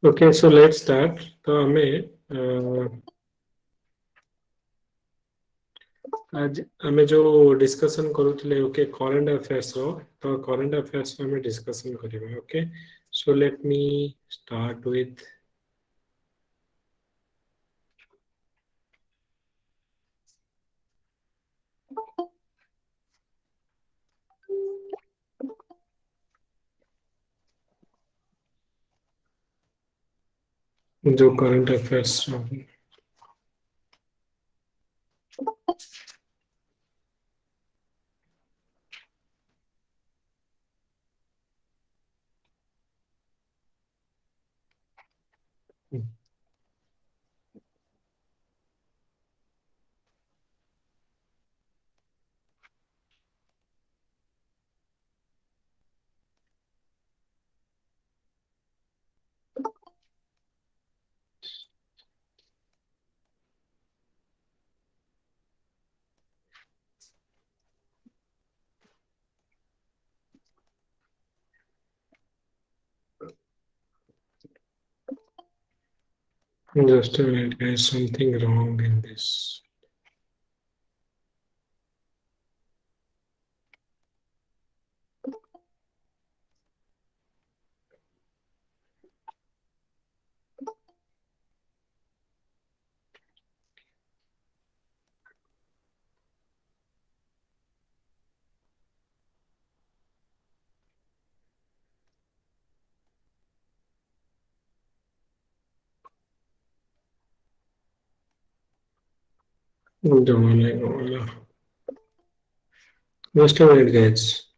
Okay, so let's start. तो हमें आज हमें जो डिस्कशन करूଥିଲେ ओके करंट अफेयर्स रो तो करंट अफेयर्स में हमें डिस्कशन करिबा okay so let me start with जो current affairs just a minute guys something wrong in this just a minute guys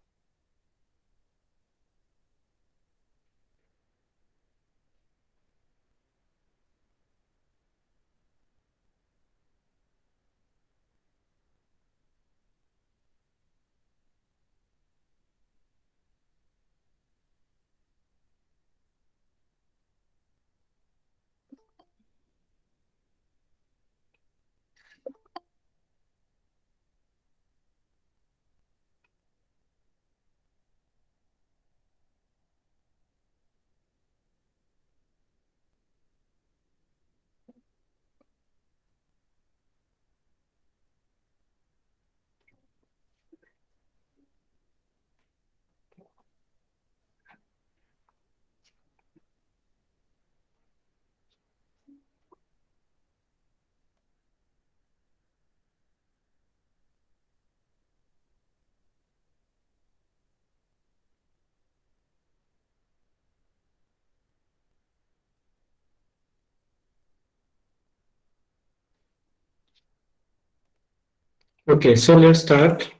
okay so let's start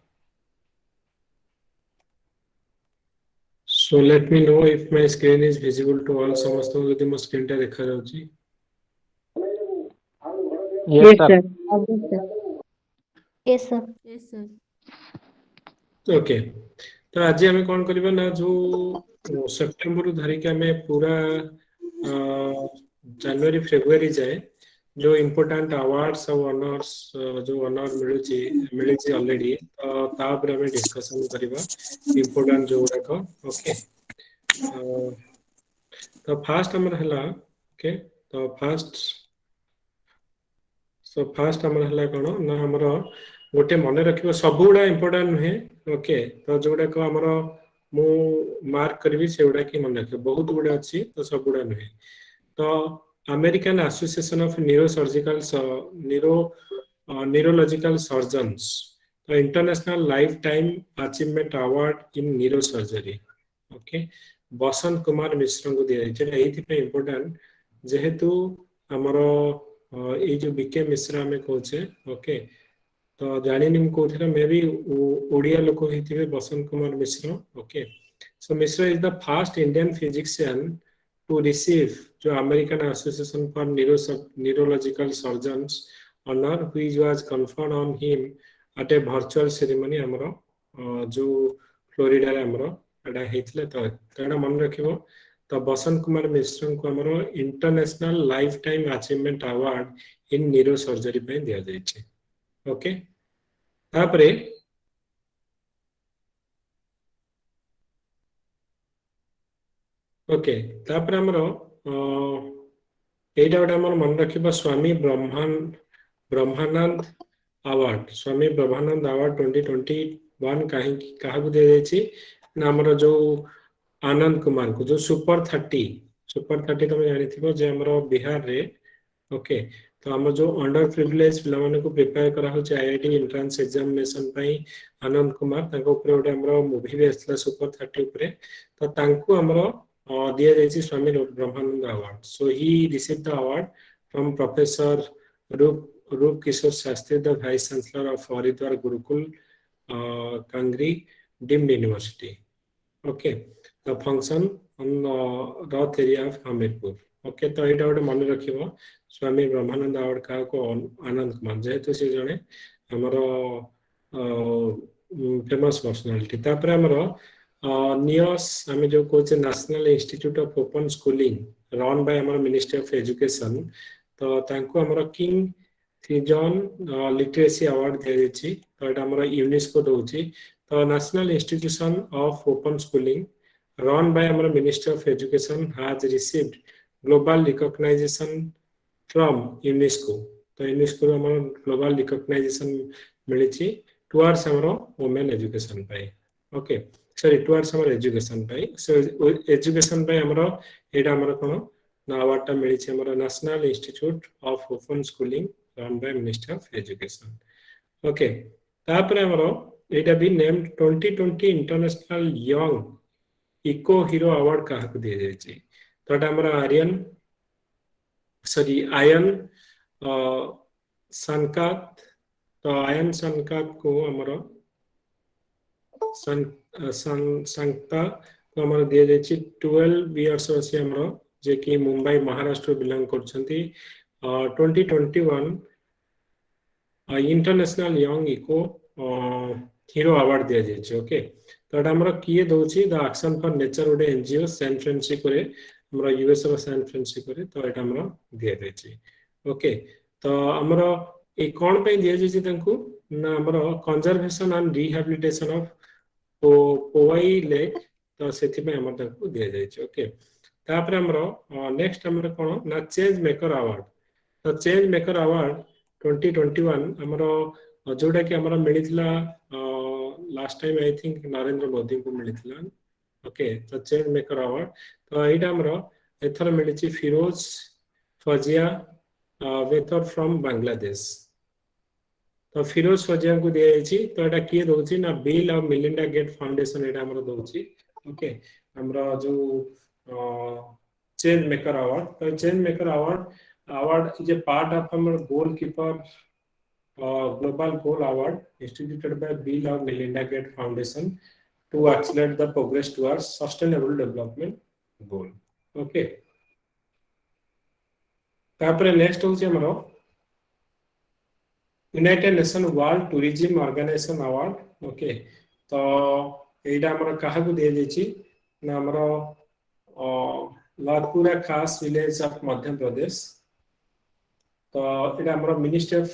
so let me know if my screen is visible to all समस्त यदि मो screen टा देखा जाउची Yes, sir. Yes, sir. Yes, sir. Okay तो आज आम कौन करबा ना जो सेप्टेम्बर धरिक आम पूरा जनवरी फेब्रुआरी जाए जो इम्पोर्टाट अवार्ड्स और ऑनर्स जो ऑनर मिलूँ ऑलरेडी तो तापर आम डिस्कशन करबा इम्पोर्टाट जो गुड़ाक ओके तो फास्ट आमर हला ओके तो फास्ट आमर हला कोन ना हमर गोटे मन रखिबो सब गुडा इम्पोर्टेंट नुहे ओके तो जोडाक हमर मु मार्क करबी से गुडा की मन रखिबो बहुत गुडा अछि तो सब गुडा नुहे तो American Association of Neurological Surgeons तो international life time achievement award in neuro surgery okay Basant Kumar Mishra को दिया जाय एथि पे इम्पोर्टेंट जेहेतु हमर ये जो बीके मिश्रा आम कहे ओके तो जानी मु कौन मे भी ओडिया लोक होते Basant Kumar Mishra okay so Mishra is the first Indian physician to receive जो American Association for Neurological Surgeons honour which was conferred on him at a virtual ceremony हमर जो फ्लोरिडा रे हमर एडा हेतले तो तेना मन रखिबो तो बसंत कुमार मिश्र को हमर international life time achievement award in neuro surgery पे दिया जायछि ओके तापरे ओके तापरे हमर এইটা গোটে আমার মনে রাখিবা স্বামী ବ୍ରହ୍ମାନନ୍ଦ ଆୱାର୍ଡ ସ୍ୱାମୀ ବ୍ରହ୍ମାନନ୍ଦ ଆୱାର୍ଡ 2021 କାହିଁକି କାହାକୁ ଦିଆଯାଇଛି ନା ଆମର ଯୋଉ ଆନନ୍ଦ କୁମାରଙ୍କୁ ଯୋଉ ସୁପର 30 ତମେ ଜାଣିଥିବ ଯେ ଆମର ବିହାରରେ ଓକେ ତ ଆମର ଯୋଉ ଅଣ୍ଡର ପ୍ରିଭିଲେଜ ପିଲାମାନଙ୍କୁ ପ୍ରିପେୟାର କରାହଉଛି ଆଇଆଇଟି ଏଣ୍ଟ୍ରାନ୍ସ ଏକ୍ସାମିନେସନ ପାଇଁ ଆନନ୍ଦ କୁମାର ତାଙ୍କ ଉପରେ ଗୋଟେ ଆମର ମୁଭି ବି ଆସିଥିଲା ସୁପର 30 ଉପରେ ତ ତାଙ୍କୁ ଆମର ଦିଆଯାଇଛି Swami Brahmananda award so he receive the award from professor Roop Kishore Shastri the vice chancellor of Haridwar Gurukul Kangri deemed university okay the function on Rath area of Hamirpur okay तो यहाँ गोटे मन रख स्वामी ब्रह्मानंद अवार्ड क्या आनंद कुमार जेहेतु सी जड़े आमर फेमस पर्सनालीटी आमर नियस आम जो कहे national institute of open schooling run bye आमर मिनिस्ट्री ऑफ एजुकेशन तो तांको हमर किंग सीजन लिटरेसी अवार्ड दिया जायछि तो एटा हमर यूनेस्को दोछि तो national institution of open schooling run by हमर ministry of education has received global recognition from UNESCO तो यूनेस्को हमर ग्लोबल रिकॉग्नाइजेशन मिलिछि टुवर्ड्स हमर वुमेन एजुकेशन पाई ओके सॉरी टुवर्ड्स हमर एजुकेशन पाई सो एजुकेशन पाई हमर एटा हमर कोन अवार्ड टा मिली national institute of open schooling run by ministry of education okay तापर हमरो एटा भी name 2020 international young eco hero award काहाक दिया जायछि तो एटा हमरो आयन सनकात तो आयन सनकात को हमरो संगता को हमरो दिया जायछि 12 इयर्स अछि हमरो जे कि मुंबई महाराष्ट्र बिलोंग करछंती 2021 international young eco hero award दिया जायछि ओके तो एटा हमरो किए दोछि द एक्शन फॉर नेचर ओडे एनजीओ सैन फ्रांसिस्को रे हमरो यूएस रो सैन फ्रांसिस्को रे तो एटा हमरो दिया जायछि ओके तो हमरो ए कोन पे दिया जायछि तंकु ना हमरो conservation and rehabilitation of Powai lake तो सेथि पे हमर तंकु दिया जायछि ओके तापर हमरो नेक्स्ट हमरो कोन ना चेंज मेकर अवार्ड तो चेंज मेकर अवार्ड 2021 हमरो जोटा कि हमरो मिलिथिला last time I think Narendra Modi को मिलिथिला ओके तो चेंज मेकर अवार्ड तो एटा हमरो एथर मिलिछि फिरोज फजिया वेथर फ्रॉम बांग्लादेश तो फिरोज फजिया को दिया जायछि तो एटा किए दोछि ना बिल और मिलिंडा गेट फाउंडेशन एटा हमरो दोछि ओके हमरो जो चेंज मेकर अवार्ड तो change maker award is a part of our goalkeeper global goal award instituted by Bill और Melinda Gates Foundation to accelerate the progress towards sustainable development goal okay तापर next होछि हमरो United Nation World Tourism organisation award okay तो एटा हमरो काहा को दिया जायछि ना हमरो लालपुरा खास विलेज ऑफ मध्य प्रदेश तो एटा हमरो ministry of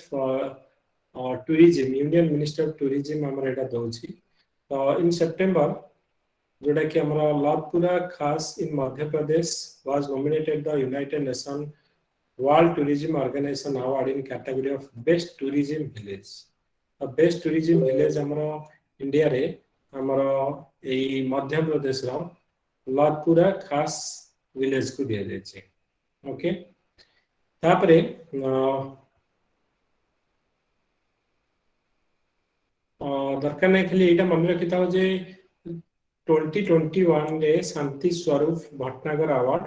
tourism union ministry of tourism हमरो एटा दोछि तो इन सितंबर जोटा कि हमरो Lalpura Khas in Madhya Pradesh was nominated the United Nation World Tourism organisation award in category of best tourism village best tourism village हमरो इंडिया रे हमरो एई मध्य प्रदेश रो लालपुरा खास विलेज को दिया जायछि ओके तापरे दरकार नहीं खाली एटा मन रखि थाओ जे 2021 रे शांति स्वरूप भटनागर अवार्ड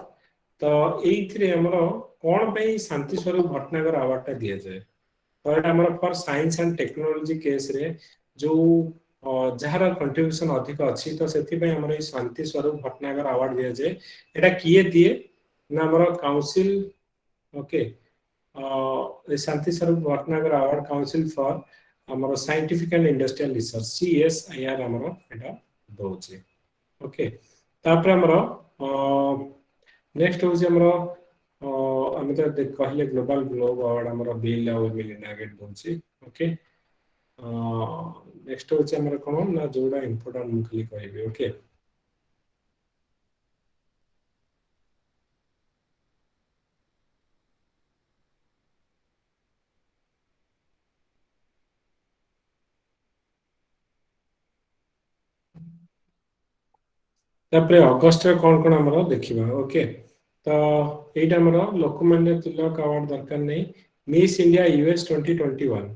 तो एइथरे हमरो कोन पे शांति स्वरूप भटनागर अवार्ड टा दिया जाय तो एटा हमरो for science and technology case रे जो जहार कंट्रीब्यूशन अधिक अच्छी तो सेति पे हमरो शांति स्वरूप भटनागर अवार्ड दिया जाय एटा किए दिए ना हमरो council okay Shanti Swarup Bhatnagar award council for हमरो scientific and industrial research CSIR हमरो एटा दोछि ओके तापर हमरो नेक्स्ट होछि हमरो हम तो कहले ग्लोबल ग्लोब अवार्ड हमरो बिल और मिलिंडा गेट दोछि ओके नेक्स्ट होछि हमरो कोन ना जोडा इंपोर्टेंट मुखली कहबे ओके तापर अगस्ट रे कोन कोन हमरो देखिबा ओके तो एटा हमरो लोकमान्य तिलक अवार्ड दरकार नै मिस इंडिया यूएस 2021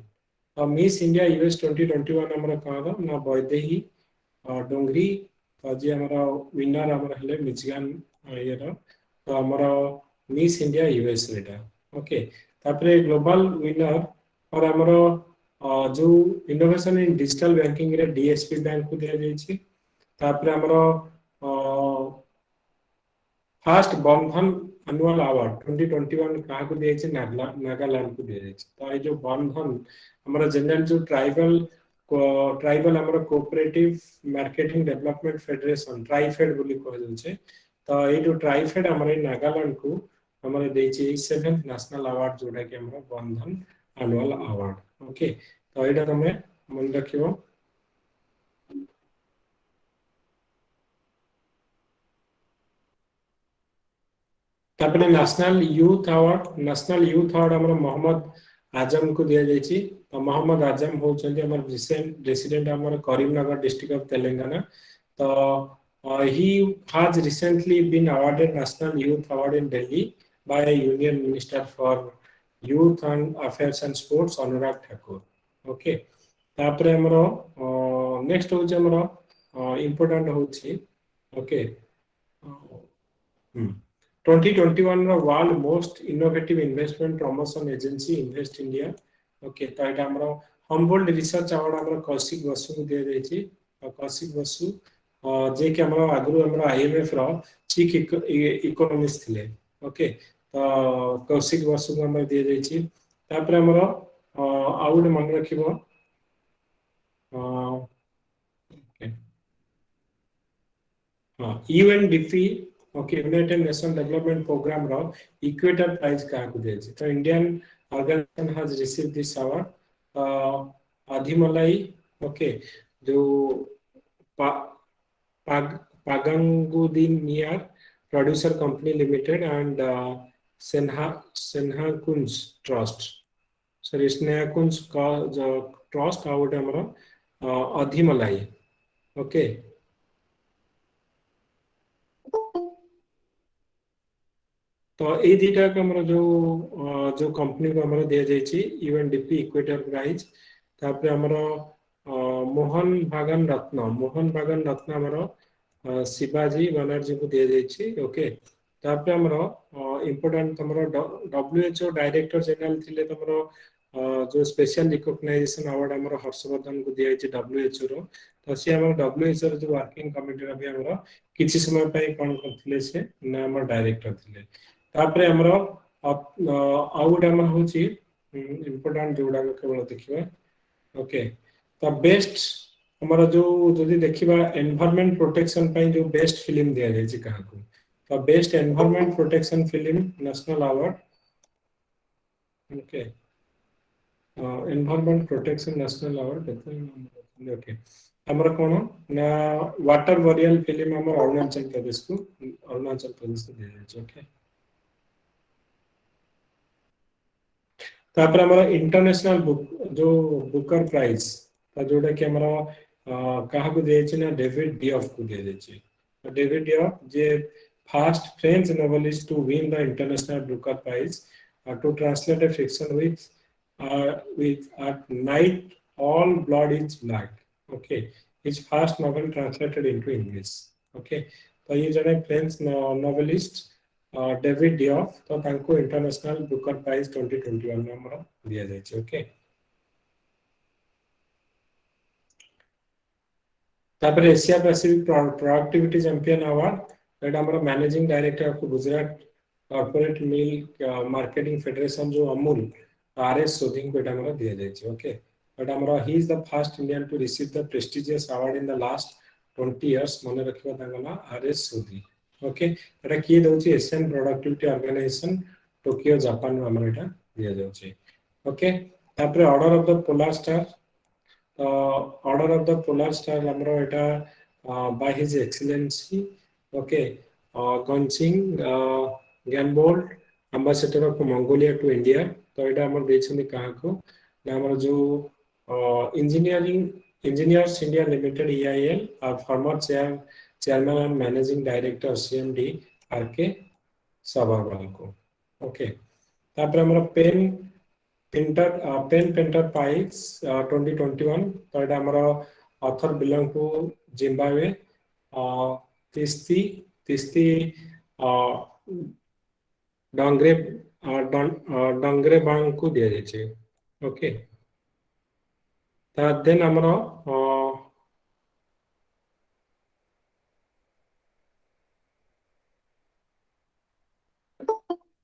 और मिस इंडिया यूएस 2021 हमरो कहबा ना वैदेही डोंगरी जी हमरो विनर हमरो हले मिचिगन ये तो हमरो मिस इंडिया यूएस रेटा ओके तापर ग्लोबल विनर और हमरो जो इनोवेशन इन डिजिटल बैंकिंग रे डीएसपी बैंक को दिया जायछि तापर हमरो फास्ट बंधन एनुअल अवार्ड 2021 कहा को दिया नागालैंड को दिया जाए तो ये जो बंधन हमारा जनरल जो ट्राइबल ट्राइबल हमारा cooperative marketing development federation TRIFED बोली कह जाउछे तो ये जो ट्राइफेड हमारे नागालैंड को हमारे देछि 7th नेशनल अवार्ड जोड़ा कि हमारा बंधन एनुअल अवार्ड ओके तो एटा तमे मन रखियो तापरे नेशनल यूथ अवार्ड हमर मोहम्मद आजम को दिया जायछि तो मोहम्मद आजम होचंदी हमर रिसेंट रेसिडेंट हमर करीमनगर डिस्ट्रिक्ट ऑफ तेलंगाना तो he has recently been awarded national youth award in Delhi by union minister for youth and affairs and sports Anurag Thakur okay तापरे हमर नेक्स्ट होच हमर इंपोर्टेंट होछि okay 2021 world most innovative investment promotion agency invest India okay तो एटा हमरो हम्बोल्ड research award हमरो कौशिक बसु को दिया जायछि कौशिक बसु जे कि हमरो आगु हमरो आईएमएफ रो चीफ इकोनॉमिस्ट थिले ओके तो कौशिक बसु को हमरो दिया जायछि तापर हमरो आउड मन रखिबो okay UNDP okay United Nation Development Programme रो इक्वेटर प्राइज का को दे तो Indian organisation has received this award Aadhimalai okay जो Pazhangudiyinar producer company limited and Sneha Kunj trust sorry Sneha Kunj का जो ट्रस्ट आउट हमरा अधिमलाई ओके तो ये दीटा का हमरो जो कंपनी को हमरो दिया जायछि यूएनडीपी इक्वेटर प्राइज तापर हमरो मोहन बागन रत्न हमरो शिवाजी बनर्जी को दिया जायछि ओके तापर हमरो इंपोर्टेंट हमरो डब्ल्यूएचओ डायरेक्टर जनरल थिले हमरो जो स्पेशल रिकॉग्नाइजेशन अवार्ड हमरो हर्षवर्धन को दिया जायछि डब्ल्यूएचओ रो तो से हमरो डब्ल्यूएचओ रो जो वर्किंग कमिटी रो भी हमरो किछि समय पय कोन करथिले से ना हमर डायरेक्टर थिले तापरे हमरो आउट हमर होछि इंपोर्टेंट जोडा को केवल देखिबा ओके तो बेस्ट हमारा जो जदि देखिबा एनवायरनमेंट प्रोटेक्शन पय जो बेस्ट फिल्म दिया जाय छै कहा को तो best environment protection film national award okay environment protection national award okay हमरा कोन ना वाटर वॉरियल फिल्म हमर अरुणाचल प्रदेश को दिया जाय छै ओके तापर हमारा इंटरनेशनल बुक जो बुकर प्राइज जोटा कि हमारा कहा को दिया जाय ना डेविड डियफ को दिया जाय तो डेविड डियफ जे first French novelist to win the International Booker Prize to translate a fiction with at night all blood is black okay his first novel translated into English okay तो ये जने French novelist David डियफ तो तांको international Booker prize 2021 में हमरा दिया जाय छै ओके तापर Asia Pacific productivity champion award एटा हमरा managing director of Gujarat corporate mill marketing federation जो अमूल आरएस सोधिंग को एटा हमरा दिया जाय छै ओके एटा हमरा he is the first Indian to receive the prestigious award in the last 20 years माने रखिबा तांगला आरएस सोधी ओके एटा की दोछि Asian Productivity Organisation Tokyo Japan में हमरा एटा दिया जाउछि ओके तापर Order of the Polar Star Order of the Polar Star हमरो एटा by his excellency okay Gonchig Ganbold ambassador of Mongolia to India तो एटा हमर देछनी कहा को हमर जो इंजीनियर्स इंडिया लिमिटेड ईआईएल और former chairman and managing director CMD RK Sabharwal को ओके तापर हमर पेन पेंटर पाइस 2021 तो एटा हमर ऑथर बिलोंग टू जिम्बाब्वे तिस्ती तिस्ती डंगरे डंगरे बांग को दिया जाए ओके देन हमर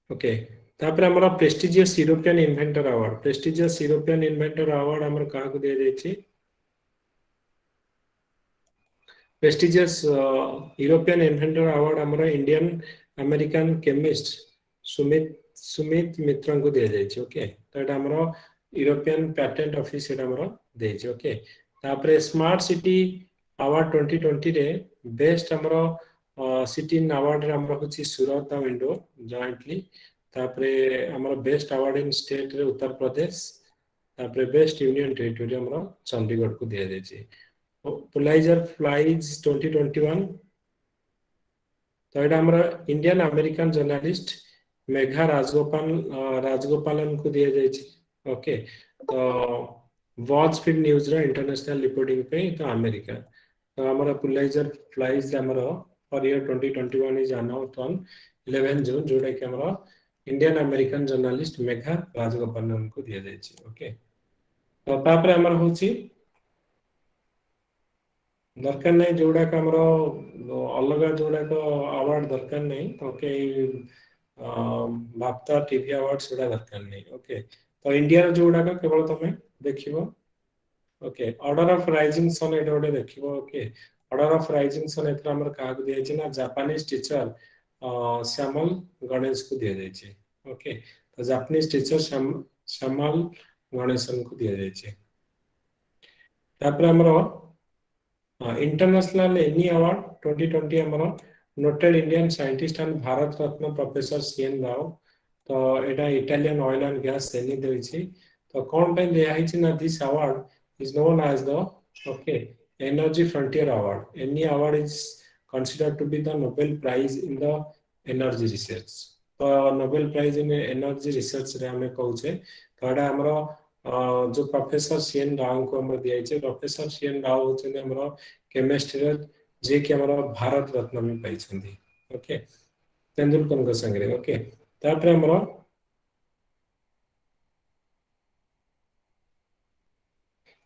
ओके तापर हमर प्रेस्टिजियस यूरोपियन इन्वेंटर अवार्ड हमर कहा को दिया जाए प्रेस्टिजियस यूरोपियन इन्वेंटर अवार्ड हमर Indian American chemist Sumit Sumit Mitra को दिया जाए ओके तो एटा हमर यूरोपियन पैटेंट ऑफिस एटा हमर देछि ओके तापर स्मार्ट सिटी अवार्ड 2020 रे बेस्ट हमर सिटी अवार्ड रे हमर होछि सूरत और इंडोर जॉइंटली तापर हमर बेस्ट अवार्ड इन स्टेट रे उत्तर प्रदेश तापर बेस्ट यूनियन टेरिटरी हमर चंडीगढ़ को दिया जाए पुलाइजर फ्लाइज 2021 तो एटा हमर Indian American journalist Megha Rajagopalan को दिया जाए ओके तो वॉच फीड न्यूज रो इंटरनेशनल रिपोर्टिंग पे तो अमेरिका तो हमर पुलाइजर फ्लाइज हमर for year 2021 is announced on 11 जून जोटा कि हमर Indian American journalist Megha Rajagopalan को दिया जाए ओके तो तापर हमर होची दरकार नहीं जोड़ा का हमर अलग जोड़ा को अवार्ड दरकार नहीं ओके बाप्ता टीवी अवार्ड सेटा दरकार नहीं ओके तो इंडिया जोड़ा का केवल तमे देखिबो okay Order of Rising Sun एटा ओडे देखिबो okay Order of Rising Sun एतरा हमर का को दिया ना जापानीज टीचर श्यामल गणेश को दिया जाए ओके तो जापानीज टीचर श्यामल गणेशन को दिया जाए तापर हमर इंटरनेशनल एनी अवार्ड 2020 हमर noted Indian scientist and Bharat Ratna professor CN Rao तो एटा Italian oil and gas Eni देछि तो कोन पे दिया हिछि ना this award is known as the okay energy frontier award Eni award is considered to be the Nobel Prize in the energy research तो Nobel Prize in energy research रे हमें कहउछे तो एटा हमरो जो प्रोफेसर सीएन राव को हम दिया छै प्रोफेसर सीएन राव होछन हमरो केमिस्ट्री जे कि हमरो भारत रत्न में पाई छथि ओके तेंदुलकर को संगे ओके तापर हमरो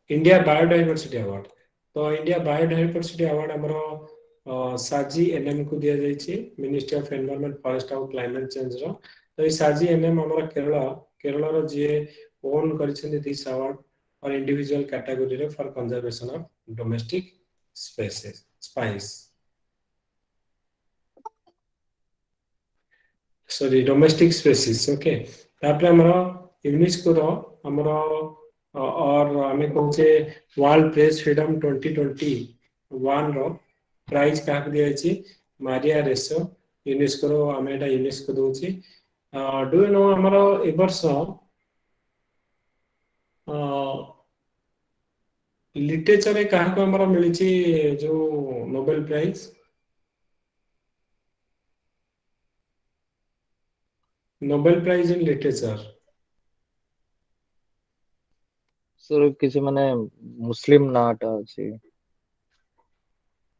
इंडिया बायोडायवर्सिटी अवार्ड तो इंडिया बायोडायवर्सिटी अवार्ड हमरो साजी एनएम को दिया जाए मिनिस्ट्री ऑफ एनवायरनमेंट फॉरेस्ट और क्लाइमेट चेंज रो तो ये साजी एनएम हमर केरल रो जे ओन करिसेंती दिस अवार्ड और इंडिविजुअल कैटेगरी रे for conservation of domestic species spice sorry domestic species okay तापर हमर यूनेस्को रो हमर और हमें कहूचे वर्ल्ड प्रेस फ्रीडम 2021 रो प्राइज का दिया छी मारिया रेसो यूनेस्को रो हमें UNESCO Dochi do you no हमरो ए वर्ष लिटरेचर रे कहा को हमरो मिली छी जो Nobel prize Nobel prize in literature sir किसी माने मुस्लिम नाटा अछि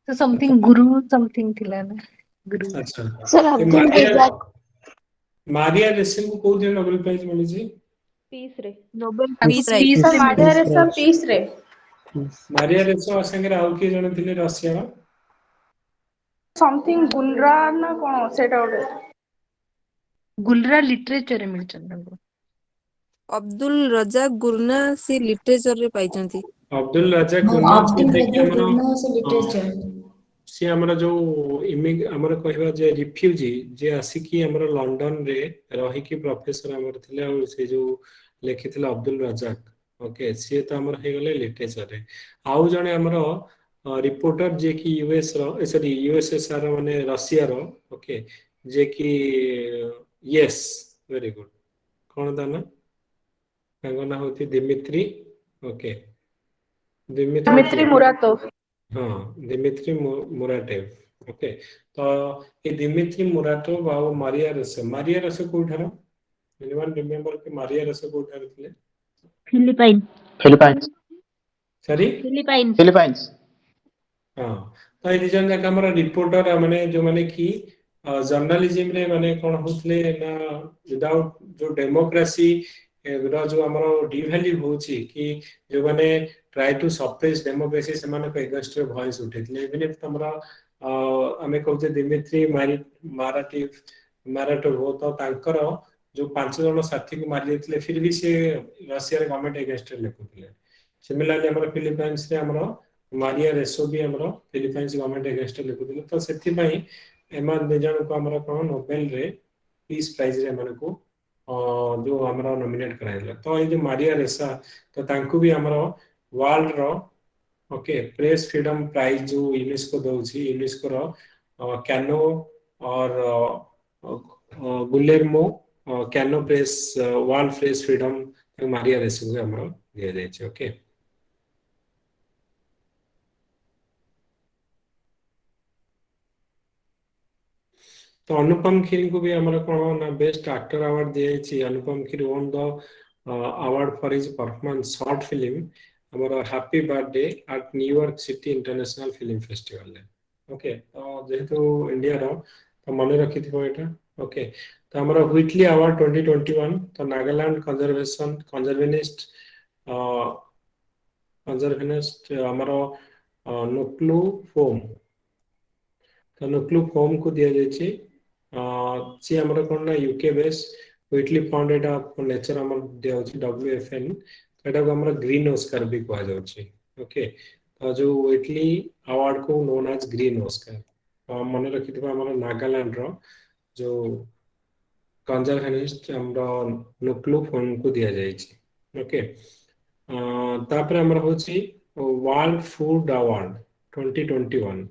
So something guru something थिला ना guru अच्छा सर अब्दुल रजाक मारिया रेसिन को कोन नोबेल प्राइज मिली छी पीस रे Nobel Peace Peace Prize. Sir Maria रे सब पीस रे मारिया रेसो संगे राव के जण थिले रशिया रो समथिंग गुलरा ना कोन सेटा ओडे गुलरा लिटरेचर रे मिलचन को अब्दुल रजाक गुरना से लिटरेचर रे पाइचंती अब्दुल रजाक गुरना से देखि हमरो सी हमरा जो हमर कहबा जे रिफ्यूजी जे आसिकी हमर लंदन रे रही की प्रोफेसर हमर थिले और से जो लिखिथिला अब्दुल रजाक ओके सी त हमर हे गले लिटरेचर रे आउ जने हमर रिपोर्टर जे कि यूएस रो सॉरी यूएसएसआर माने रशिया रो ओके जे कि यस वेरी गुड कोन दाना कंगना होती दिमित्री ओके दिमित्री मुरातोव हाँ दिमित्री मुराटेव ओके तो ये दिमित्री मुराटोव और मारिया रेसो कोठार एनीवन रिमेंबर कि मारिया रेसो कोठार थिले Philippine Philippines sorry Philippine Philippines हाँ तो ये दिजन जाक हमर रिपोर्टर माने जो माने कि जर्नलिज्म रे माने कोन होतले ना विदाउट जो डेमोक्रेसी रो जो हमर डिवैल्यू होची कि जो माने ट्राई टू सप्रेस डेमोक्रेसी से माने एगेंस्ट रे वॉइस उठेतले इवन इफ हमरा हमें कहते दिमित्री माराटोव हो तो तांकर जो 5 जन साथी को मारि देथिले फिर भी से रशिया रे गवर्नमेंट एगेंस्ट रे लेखुथिले सिमिलरली हमर फिलिपाइंस रे हमर मारिया रेसो भी हमर फिलिपाइंस गवर्नमेंट एगेंस्ट रे लेखुथिले तो सेथि पई एमा दे जन को हमर कोन नोबेल रे पीस प्राइज रे हमर को जो हमर नॉमिनेट कराइला तो ये जो मारिया रेसा तो तांको भी हमर वर्ल्ड रो ओके प्रेस फ्रीडम प्राइज जो यूनेस्को दउछि यूनेस्को रो कैनो और Guillermo Cano press world press freedom Maria Ressa को हमर दिया जाय छै ओके तो अनुपम खेर को भी हमारा कौन ना बेस्ट एक्टर अवार्ड दिया जाय Anupam Kher won the award for his performance short film हमारा happy birthday at New York City international film festival okay तो जेहेतु इंडिया रो तो मन रखी थी एटा ओके तो हमारा व्हिटली अवार्ड 2021 तो नागालैंड कंजर्वेनिस्ट हमारा नुक्लू फोम तो नुक्लू फोम को दिया जाय सी हमर कोन ना यूके बेस व्हिटली फंड एटा नेचर हमर दिया होची WFN एटा को हमर ग्रीन ऑस्कर भी कहा जाउची ओके तो जो व्हिटली अवार्ड को नोन एज ग्रीन ऑस्कर तो मन रखितबा हमर नागालैंड रो जो कंजर्वेनिस्ट हमर नुक्लू फोम को दिया जायछि ओके तापर हमर होची वर्ल्ड फूड अवार्ड 2021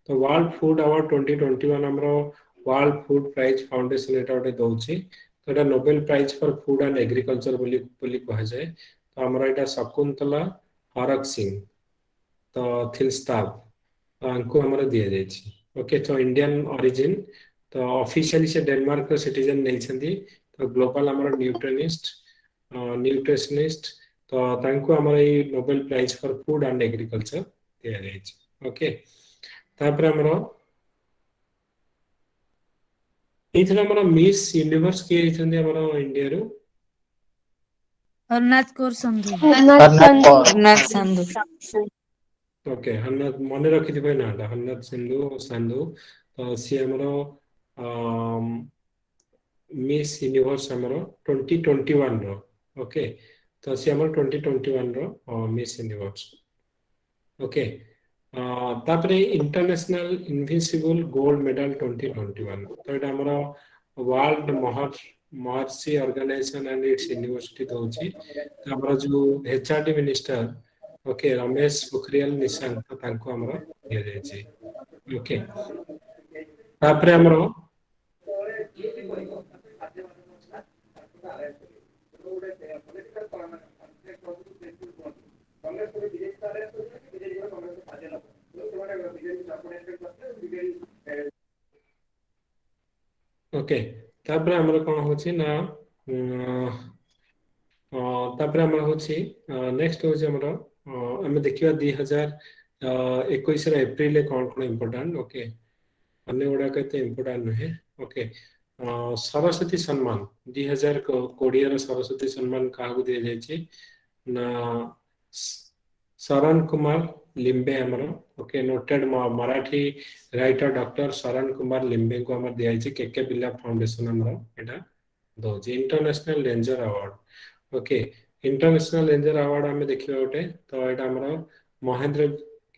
तो वर्ल्ड फूड अवार्ड 2021 हमरो वर्ल्ड फूड प्राइज फाउंडेशन एटा ओटे दउछि तो एटा Nobel prize for food and agriculture बोली कहा जाए तो हमरा एटा शकुंतला हरक सिंह तो थिलस्ताव आंको हमरा दिया जायछि ओके तो इंडियन ओरिजिन तो ऑफिशियली से डेनमार्क रो सिटीजन नै छथि तो ग्लोबल हमरा न्यूट्रिशनिस्ट तो तांको हमरा ई Nobel prize for food and agriculture दिया जायछि ओके तापर हमरा एथरा हमरा मिस यूनिवर्स के छथि हमरा इंडिया रो हरनाथ कौर संधू कर्नाटक नाथ संधू ओके हन्नत मन रखी थी ना हन्नत संधू तो सी हमरो मिस यूनिवर्स हमरो 2021 रो ओके तो सी हमरो 2021 रो मिस यूनिवर्स ओके तापरे इंटरनेशनल इनविजिबल गोल्ड मेडल 2021 तो एटा हमरो world Maharshi organisation and it's university दउची हमरो जो HRD minister okay Ramesh Pokhriyal Nishank तांको हमरो दिया जाय छै ओके तापरे हमरो ओके तापरे हमरो कोन होछि ना तापरे हमरो होछि नेक्स्ट होछि हमरो हमें देखिबा 2021 रे एप्रिल कोन कोन इंपोर्टेंट ओके अन्य गुडा कहते इंपोर्टेंट नहे ओके सरस्वती सम्मान 2020 रो सरस्वती सम्मान काहू दिया जाय छै ना शरण कुमार लिम्बे हमरो okay noted Marathi writer doctor शरण कुमार लिम्बे को हमर दिया छै केके बिल्ला फाउंडेशन हमरो एटा दो जे international ranger award okay international ranger award हमें देखिबा ओटे तो एटा हमरो महेंद्र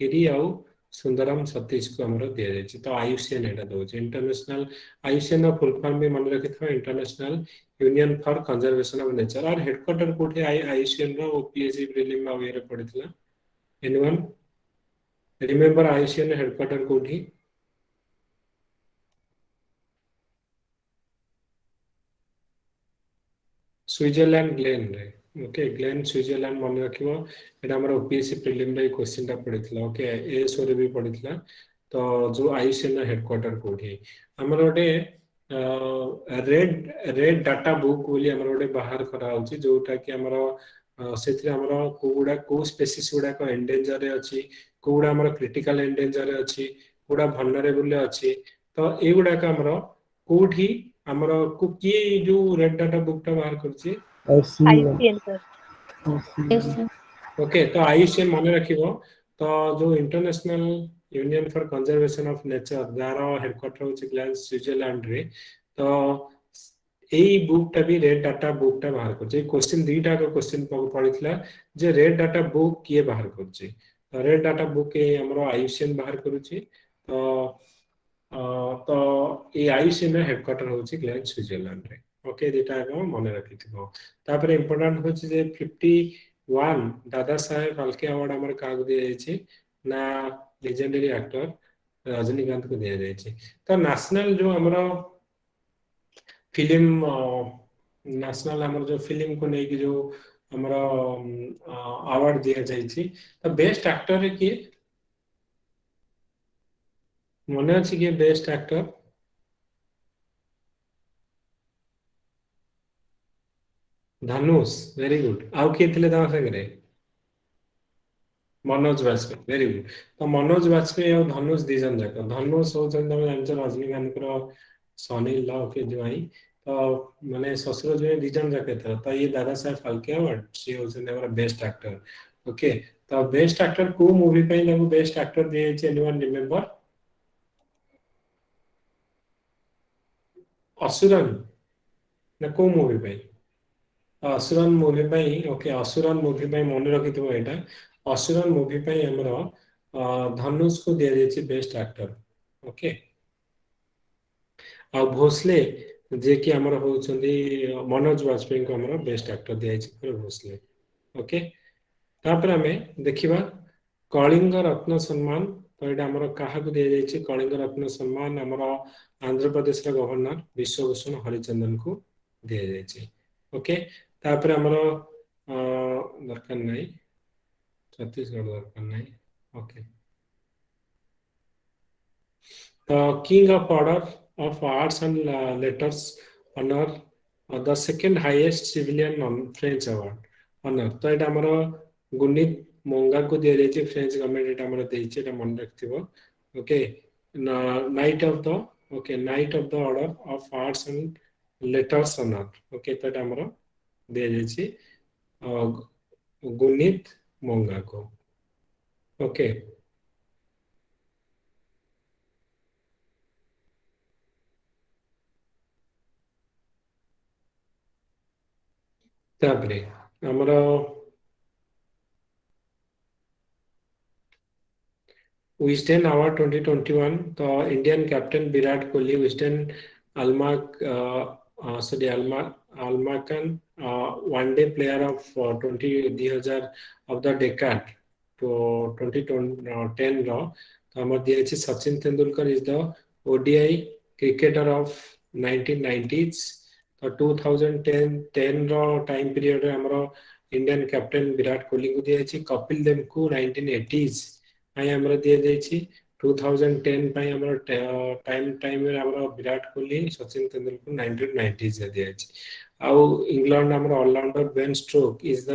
गिरी आउ सुंदरम सतीश को हमरो दिया जाय छै तो आयुष्मान एटा दो जे इंटरनेशनल आयुष्मान फुल फॉर्म भी मन रखिथवा international union for conservation of nature और हेडक्वार्टर कोठे आयुष्मान रो ओपीएससी प्रीलिम मा वेरे पड़ितला एनीवन रिमेंबर आयुष्मान हेडक्वार्टर कोठी स्विट्जरलैंड ग्लेन रे ओके ग्लेन स्विट्जरलैंड मन रखिबो एटा हमर ओपीएससी प्रीलिम रे क्वेश्चन टा पड़ितला ओके एएसओ रे भी पड़ितला तो जो आयुषियन हेडक्वार्टर कोठी हमर गोटे रेड रेड डाटा बुक बोली हमर गोटे बाहर करा होची जोटा कि हमर ସେଥିରେ ଆମର କୋଉ ସ୍ପେସିସ୍ ଗୁଡାକ ଏଣ୍ଡେଞ୍ଜର ରେ ଅଛି କୋଉଗୁଡା ଆମର କ୍ରିଟିକାଲ ଏଣ୍ଡେଞ୍ଜର ରେ ଅଛି କୋଉଗୁଡା ଭଲନରେବଲ ରେ ଅଛି ତ ଏଇଗୁଡାକ ଆମର କୋଉଠି ଆମର କିଏ ଯୋଉ ରେଡ डाटा बुक ଟା ବାହାର କରିଛି ICN sir. ओके तो आयुषियन मन रखिबो तो जो international union for conservation of nature jar headquarter होची ग्लास स्विट्जरलैंड रे तो एई बुक टा भी रेड डाटा बुक टा बाहर करছে क्वेश्चन दुईटा को क्वेश्चन पड़ितला जे रेड डाटा बुक किए बाहर करছে तो रेड डाटा बुक ए हमरो आयुषियन बाहर करूची तो तो ए आयुषियन हेडक्वार्टर होची ग्लास स्विट्जरलैंड रे ओके डेटा को मन रखिथिबो तापर इंपोर्टेंट होची जे 51 दादा साहेब फाल्के अवार्ड हमर काग दिया जायछि ना लेजेंडरी एक्टर रजनीकांत को दिया जायछि तो नेशनल जो हमरो फिल्म नेशनल हमर जो फिल्म को नहीं कि जो हमरो अवार्ड दिया जायछि तो बेस्ट एक्टर रे की मने अछि कि बेस्ट एक्टर धनुष वेरी गुड आउ किए थिले ता संगे मनोज वाजपेयी वेरी गुड तो मनोज वाजपेयी और धनुष दी जन जाक धनुष होचन तमे जानछ रजनीकांत को सनी लॉ के जोई तो माने ससुर जो दी जन जाक तो ये दादा साहब फाल्के अवार्ड सी होचन हमर बेस्ट एक्टर ओके तो बेस्ट एक्टर को मूवी पे लागू बेस्ट एक्टर दिए छै एनीवन रिमेंबर असुरन ना को मूवी पे असुरन मूवी पे ओके असुरन मूवी पे मन रखिथबो एटा असुरन मूवी पे हमरो धनुष को दिया जायछि बेस्ट एक्टर ओके आ भोसले जे कि हमर होचंदी मनोज वाजपेयी को हमर बेस्ट एक्टर दिया जायछि फॉर भोसले ओके तापर हमें देखिबा कलिंग रत्न सम्मान तो एटा हमर काहा को दिया जायछि कलिंग रत्न सम्मान हमर आंध्र प्रदेश रा गवर्नर विश्वभूषण हरिचंदन को दिया जायछि ओके तापर हमर दरकार नहीं छत्तीसगढ़ दरकार नहीं okay the King of Order of Arts and Letters honor the second highest civilian French award honor तो एटा हमर गुनित मोंगा को दिया जायछि फ्रेंच गवर्नमेंट एटा हमर देइछि एटा मन रखथिबो okay knight of the okay knight of the order of arts and letters honor okay तो एटा हमर दिया जायछि गुनित मोंगा को ओके तापरे हमर विस्डेन अवार्ड 2021 तो Indian captain Virat Kohli Wisden almanac one day player of 2000 of the decade तो 2010 रो तो हमर दिया छै Sachin Tendulkar is the ODI cricketer of 1990s तो 2010 रो टाइम पीरियड रे हमरो इंडियन कैप्टन विराट कोहली को दिया छै कपिल देव को 1980s आई हमरो दिया जाय छी 2010 पई हमरो टाइम रे हमरो विराट कोहली सचिन तेंदुलकर 1990s रे दिया छी आउ इंग्लैंड हमरो allrounder Ben Stroke is the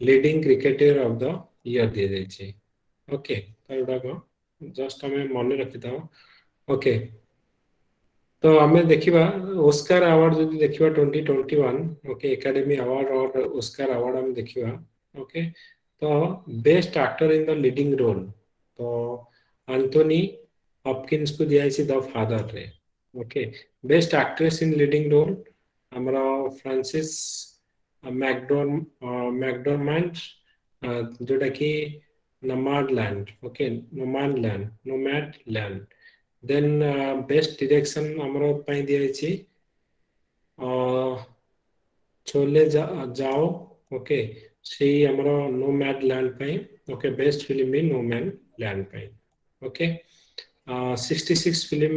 leading cricketer of the year दिया जाय छी ओके तो एडा को जस्ट हमें मन रखिता ओके तो हमें देखिबा ऑस्कर अवार्ड जदि देखिबा 2021 ओके एकेडमी अवार्ड और ऑस्कर अवार्ड हम देखिबा ओके तो best actor in the leading role तो एंथोनी हॉपकिंस को दिया छि द फादर रे okay best actress in leading role हमरा फ्रांसिस मैकडोरमेंट जोटा कि Nomadland okay Nomadland then best direction हमरो पई दिया छि छोले जाओ ओके सी हमरो नोमैडलैंड पई okay best film in Nomadland पई ओके 66 फिल्म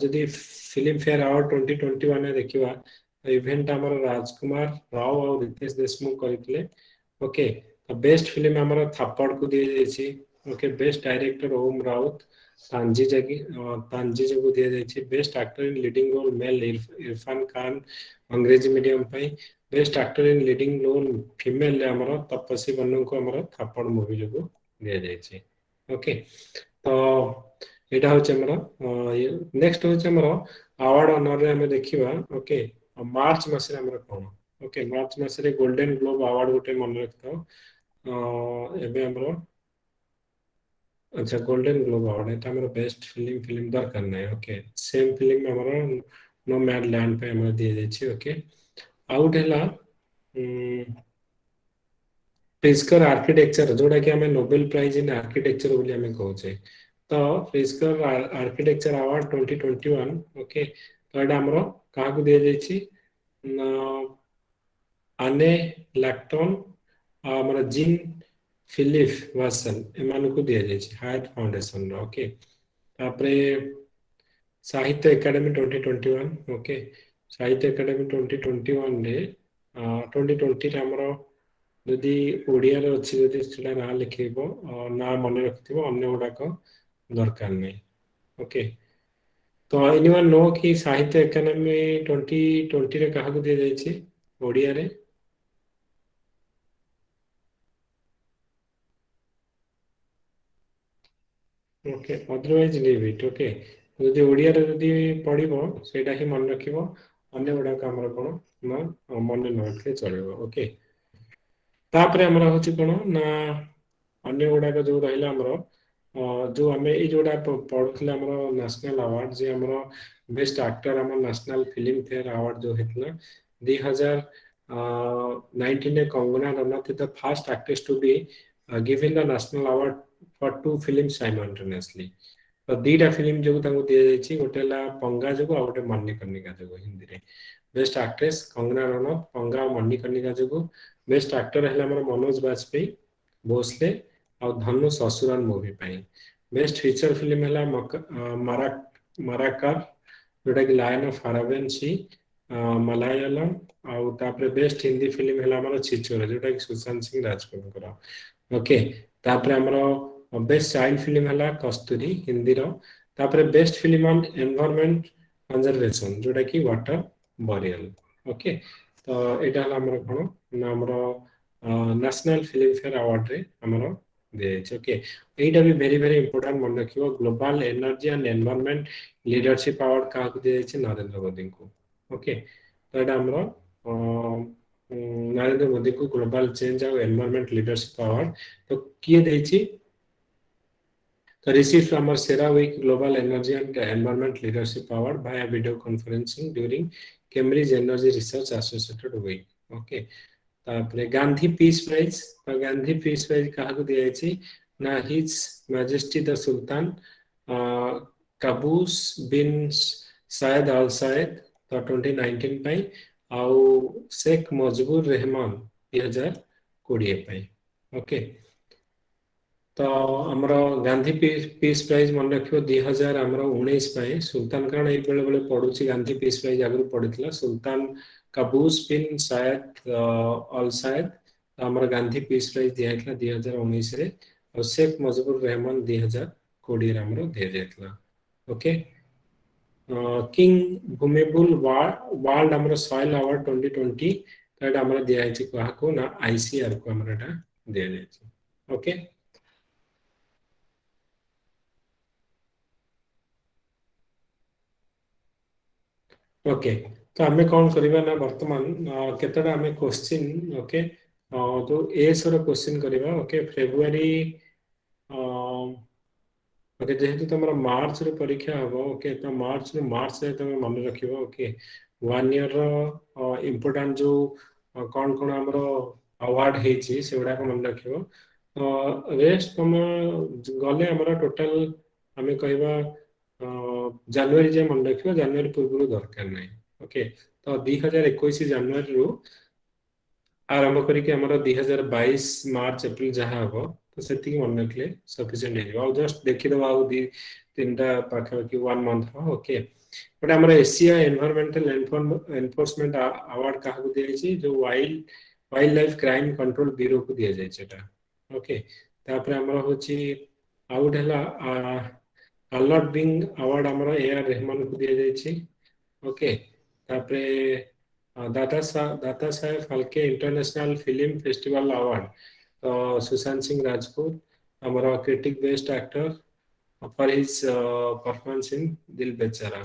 जदि फिल्म फेयर अवार्ड 2021 में देखिबा इवेंट हमरो राजकुमार राव और रितेश देशमुख करथिले ओके बेस्ट फिल्म हमरो थप्पड़ को दिया जाय छि okay best director Om Raut तांजी जो दिया जायछि best actor in leading role male Irrfan Khan Angrezi medium पे best actor in leading role female हमर तपस्वी बन्नु को हमर थापड़ मूवी जो दिया जायछि ओके तो एटा होचे हमर नेक्स्ट होचे हमर अवार्ड ऑनर रे हम देखिबा ओके मार्च मास रे हमर कोन ओके मार्च मास रे गोल्डन ग्लोब अवार्ड गोटे मन रखता एबे हमर अच्छा गोल्डन ग्लोब अवार्ड है हमर बेस्ट फिल्म दरकार नै ओके सेम फिल्म हमर नो मैड लैंड पे हमर दिए जाय छी ओके आउट हैला प्रिस्कर आर्किटेक्चर जोड़ा कि हमें नोबेल प्राइज इन आर्किटेक्चर बोली हमें कहूचे तो प्रिस्कर आर्किटेक्चर अवार्ड 2021 ओके तो एटा हमरो काहा को दिए जाय छी आने लैक्टन हमर जिन फिलिप वासन एमान को दिए जाय छी हायट फाउंडेशन रो ओके तापरे साहित्य एकेडमी 2021 ओके साहित्य एकेडमी 2021 रे 2020 रे हमरो यदि ओडिया रे अछि यदि सेटा ना लिखेबो ना मन रखिथिबो अन्य गुडाक दरकार नै ओके तो एनीवन नो कि साहित्य एकेडमी 2020 रे काहा को दिया जाय छी ओडिया रे okay otherwise leave it okay यदि ओडिया रे यदि पढिबो सेटा ही मन रखिबो अन्य गुडाक हमर कोन ना मन न रखले चलिबो ओके तापरे हमरा होची कोन ना अन्य गुडाक जो रहिला हमरो जो हमें ई जोडा पढुथले हमरो नेशनल अवार्ड जे हमरो बेस्ट एक्टर हमर नेशनल फिल्म फेयर अवार्ड जो हेतला 2019 ने Kangana Ranaut is the first actress to be given the national award for two films simultaneously तो दीटा फिल्म जो तांको दिया जाय छी गोटेला पंगा जो आ गोटे मणिकर्णिका जो हिंदी रे बेस्ट एक्ट्रेस कंगना रनौत पंगा मणिकर्णिका जो बेस्ट एक्टर है हमर मनोज बाजपेयी भोसले और धनु ससुराल मूवी पाई बेस्ट फीचर फिल्म है मराकर जोटा कि लायन ऑफ अरेबियन सी मलयालम और तापरे बेस्ट हिंदी फिल्म है हमर छिछोरे जोटा कि सुशांत सिंह राजपूत करा ओके तापरे हमर बेस्ट चाइल्ड फिल्म है कस्तूरी हिंदी रो तापरे best film on environment conservation जोटा कि वाटर बरियल ओके तो एटा हला हमर कोन ना हमर नेशनल फिल्म फेयर अवार्ड रे हमर दे छै ओके एटा भी वेरी वेरी इंपोर्टेंट मन रखियो global energy and environment leadership award का को दे छै नरेंद्र मोदी को ओके तो एटा हमर नरेंद्र मोदी को ग्लोबल चेंज और एनवायरनमेंट लीडरशिप अवार्ड तो किए दे छी तो received from our CERAWeek Global Energy and Environment Leadership Award via video conferencing during Cambridge Energy Research Associated Week. Okay. तापरे गांधी पीस प्राइज तो गांधी पीस प्राइज कहा को दिया छी ना his majesty the sultan Qaboos bin Said al Said तो 2019 पाई आउ शेख मुजीबुर रहमान 2020 पाई ओके तो हमरो गांधी पीस प्राइज मन रखियो 2000 हमरो 19 पाई सुल्तान खान एक बेले बेले पढुची गांधी पीस प्राइज आगु पढितला सुल्तान Qaboos bin Said al Syed हमरो गांधी पीस प्राइज दियाथला 2019 रे और शेख मुजीबुर रहमान 2020 रे हमरो दे देथला ओके किंग भूमिबुल वर्ल्ड हमरो सॉइल अवार्ड 2020 तो हमरो दिया है कहा को ना आईसीआर को हमरो एटा दे दे ओके ओके तो आमे कौन करिबा ना वर्तमान केतडा आमे क्वेश्चन ओके तो एस रो क्वेश्चन करिबा ओके फेब्रुआरी ओके जेहेतु तुमरा मार्च रे परीक्षा हबो ओके तो मार्च रे तुम मन रखिबो ओके 1 ईयर रो इंपोर्टेंट जो कौन कौन हमरो अवार्ड हेची सेउडा को मन रखिबो रेस्ट तुम गले हमरा टोटल आमे कहबा जनवरी जे मन रखिबो जनवरी पूर्व दरकार नै ओके तो 2021 जनवरी रो आरंभ करी के हमरा 2022 मार्च अप्रैल जहां हबो तो सेति मन रखले सफिशिएंट हे और जस्ट देखि दबा आ दी तीनटा पाखा कि 1 मंथ ओके बट हमरा एशिया एनवायरमेंटल एनफोर्समेंट अवार्ड कहा को दिया छी जो wild life crime control bureau को दिया जाय छटा ओके तापर हमरा होची आउट है आलॉट बिंग अवार्ड हमरो एआर रहमान को दिया जायछि ओके तापरे Dada Saheb Phalke international film festival award तो सुशांत सिंह राजपूत हमारा critic best actor for his performance in Dil Bechara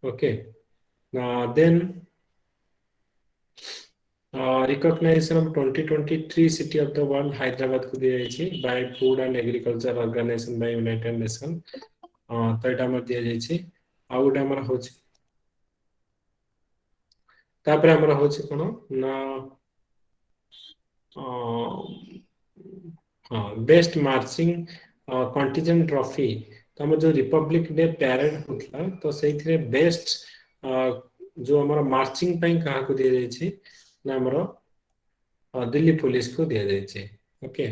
okay then recognition of 2023 city of the world Hyderabad को दिया जायछि by food and agriculture organization by United Nation तो एटा हमर दिया जायछि आउट हमर होछि तापरे हमर होछि कोन ना हाँ बेस्ट मार्चिंग कंटिजेंट ट्रॉफी तो हम जो रिपब्लिक डे पैरेड होतला तो सेइथरे बेस्ट जो हमर मार्चिंग पई कहा को दिया जायछि ना हमर दिल्ली पुलिस को दिया जायछि ओके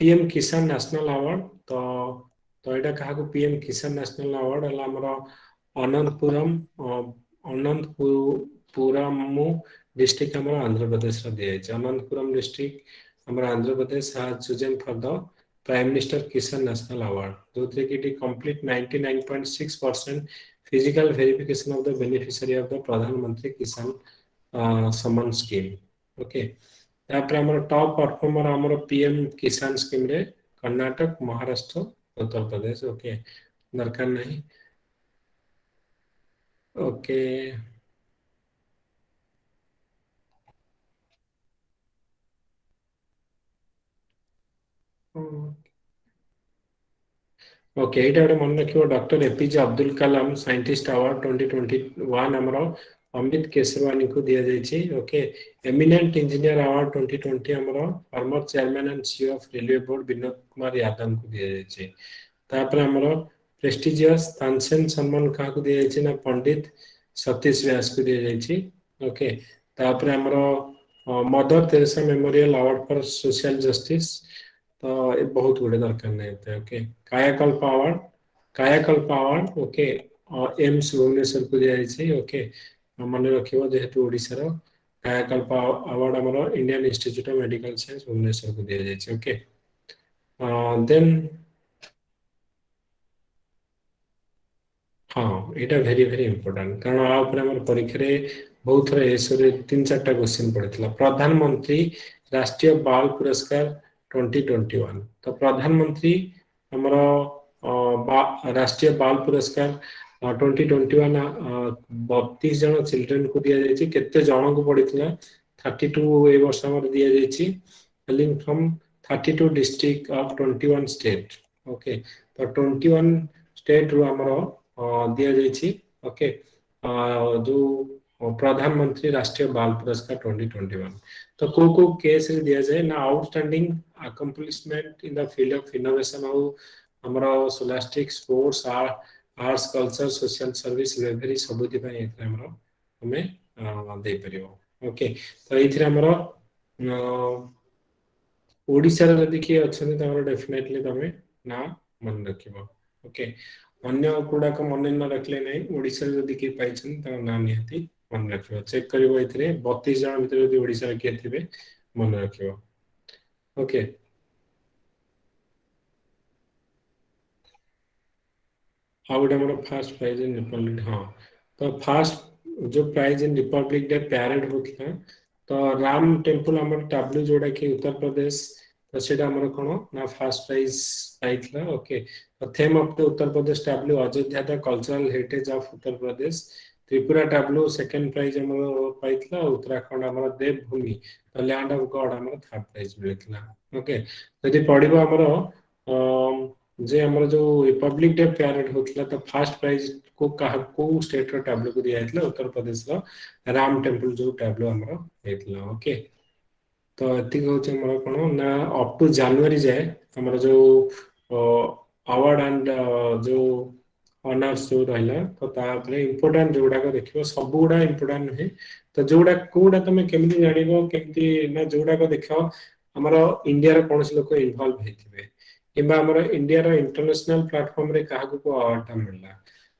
पीएम किसान नेशनल अवार्ड तो एटा कहा को पीएम किसान नेशनल अवार्ड हला हमर अनंतपुरम डिस्ट्रिक्ट हमर आंध्र प्रदेश रो दिया जायछि अनंतपुरम डिस्ट्रिक्ट हमर Andhra Pradesh has chosen for the prime minister किसान नेशनल अवार्ड जो थे कि complete 99.6% physical verification of the beneficiary of the प्रधानमंत्री किसान सम्मान स्कीम ओके तापर हमर टॉप परफॉर्मर हमर पीएम किसान स्कीम रे कर्नाटक महाराष्ट्र उत्तर प्रदेश ओके दरकार नहीं ओके ओके एटा गोटे मन रखियो doctor APJ Abdul Kalam scientist award 2021 हमरो अमित केसरवानी को दिया जायछि ओके एमिनेंट इंजीनियर अवार्ड 2020 हमरो farmer chairman and CEO of railway board Vinod Kumar Yadav को दिया जायछि तापर हमरो प्रेस्टिजियस तानसेन सम्मान का को दिया जायछि ना पंडित सतीश व्यास को दिया जायछि ओके तापर हमरो Mother Teresa memorial award for social justice तो ये बहुत गुड़े दरकार नहीं होते ओके कायाकल्प अवार्ड ओके एम्स भुवनेश्वर को दिया जायछि ओके मन रखिबो जेहेतु ओडिसा रो कायाकल्प अवार्ड हमरो Indian Institute of Medical Science Bhubaneswar को दिया जायछि ओके देन हाँ एटा वेरी वेरी इंपोर्टेंट कारण आ ऊपर हमर परीक्षा रे बहुत थोड़ा एसरे 3-4टा क्वेश्चन पड़ितला प्रधानमंत्री राष्ट्रीय बाल पुरस्कार 2021 तो प्रधानमंत्री हमारा राष्ट्रीय बाल पुरस्कार 2021 32 जन चिल्ड्रन को दिया जायछि केते जन को पड़ितला 32 ए वर्ष हमर दिया जायछि filling from 32 district of 21 state okay तो 21 स्टेट रो हमरो दिया जायछि ओके जो प्रधानमंत्री राष्ट्रीय बाल पुरस्कार 2021 तो को केस रे दिया जाए ना outstanding accomplishment in the field of innovation हो हमरा scholastic sports arts culture social service library सबुति पय एथरा हमरा हमें दे परियो ओके तो एथरा हमरा ओडिसा रे देखि अछन त हमरा डेफिनेटली तमे ना मन रखिबो ओके अन्य कुडा को मन न रखले नहीं ओडिसा रे जदि के पाइछन त ना निहति मन रखिबो चेक करिवो एथरे 32 जन भीतर जदि ओडिसा रे के थिबे मन रखिबो ओके आउट हमर फर्स्ट प्राइज इन रिपब्लिक हाँ तो फर्स्ट जो prize in republic day parade होता तो राम टेम्पल हमर टैब्लू जोड़ा कि उत्तर प्रदेश तो सेटा हमर कोन ना फर्स्ट प्राइज पाइतला ओके तो theme of the Uttar Pradesh tableau Ayodhya the cultural heritage of Uttar Pradesh Tripura tableau second prize हमर पाइतला उत्तराखंड हमर Devbhoomi the land of god हमर थर्ड प्राइज मिलतला ओके यदि पढिबो हमर जे हमर जो रिपब्लिक डे पैरेड होतला तो फर्स्ट प्राइज को को स्टेट रो टैब्लू को दिया हेतला उत्तर प्रदेश रो राम टेम्पल जो टैब्लू हमर हेतला ओके तो एति होछ हमर कोन ना अप टू जनवरी जाए हमर जो अवार्ड एंड जो ऑनर्स जो रहला तो तापरे इंपोर्टेंट जोडा को देखियो सब गुडा इंपोर्टेंट है तो जोडा कोडा तमे केमि जानिबो केमि ना जोडा को देखो हमर इंडिया रो कोनस लोक इन्वॉल्व हेतिबे किबा हमर इंडिया रो इंटरनेशनल प्लेटफॉर्म रे काहा को अवार्ड मिलला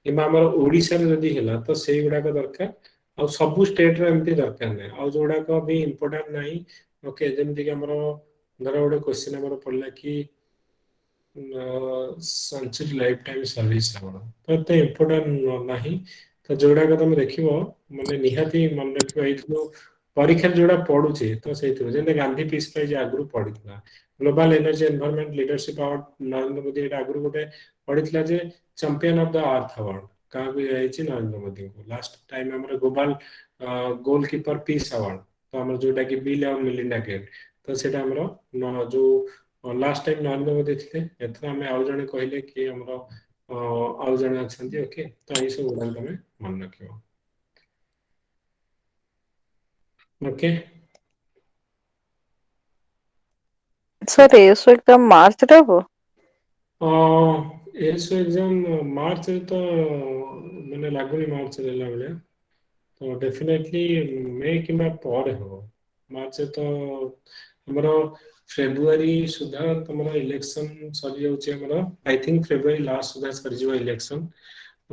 किबा हमर ओडिसा रे जदी हैला तो सेही गुडा को दरकार आ सब स्टेट रे एमती दरकार नै आ जोडा को भी इंपोर्टेंट नाही ओके जेमति कि हमर धर ओडे क्वेश्चन हमर पड़ला कि ସେଞ୍ଚୁରୀ ଲାଇଫ ଟାଇମ ସର୍ଭିସ ଆମର ତ ଏତେ ଇମ୍ପୋର୍ଟାଣ୍ଟ ନାହିଁ ତ ଯୋଉଗୁଡାକ ତମେ ଦେଖିବ ମାନେ ନିହାତି ମନେ ରଖିବ ଏଇଥିରୁ ପରୀକ୍ଷାରେ ଯୋଉଟା ପଡୁଛି ତ ସେଇଥିରୁ ଯେମିତି ଗାନ୍ଧୀ ପିସ୍ ପ୍ରାଇଜ ଆଗରୁ ପଡିଥିଲା global energy environment leadership award Narendra Modi ଏଇଟା ଆଗରୁ ଗୋଟେ ପଡିଥିଲା ଯେ champion of the earth award କାହାକୁ ଯାଇଛି ନରେନ୍ଦ୍ର ମୋଦିଙ୍କୁ ଲାଷ୍ଟ ଟାଇମ ଆମର ଗ୍ଲୋବାଲ ଗୋଲ କିପର ପିସ୍ ଆୱାର୍ଡ ତ ଆମର ଯୋଉଟା କି ବିଲ୍ ଆଉ ମିଲିଣ୍ଡା ଗେଟ୍ ତ ସେଇଟା ଆମର ଯୋଉ ଲାଷ୍ଟ ଟାଇମ ନରେନ୍ଦ୍ର ମୋଦି ଥିଲେ ଏଥର ଆମେ ଆଉ ଜଣେ କହିଲେ କି ଆମର ଆଉ ଜଣେ ଅଛନ୍ତି ଓକେ ତ ଏଇ ସବୁ ଗୁଡାକ ତମେ ମନେ ରଖିବ ଓକେ सर एसो एग्जाम मार्च रे हबो ଏସବୁ ଏକ୍ଜାମ ମାର୍ଚ୍ଚରେ ତ ମାନେ ଲାଗୁନି ମାର୍ଚ୍ଚରେ ହେଲା ଭଳିଆ ତ ଡେଫିନେଟଲି ମେ କିମ୍ବା ପରେ ହବ ମାର୍ଚ୍ଚରେ ତ ଆମର ଫେବୃଆରୀ ସୁଦ୍ଧା ତମର ଇଲେକ୍ସନ ସରିଯାଉଛି ଆମର ଆଇ ଥିଙ୍କ ଫେବୃଆରୀ ଲାଷ୍ଟ ସୁଦ୍ଧା ସରିଯିବ ଇଲେକ୍ସନ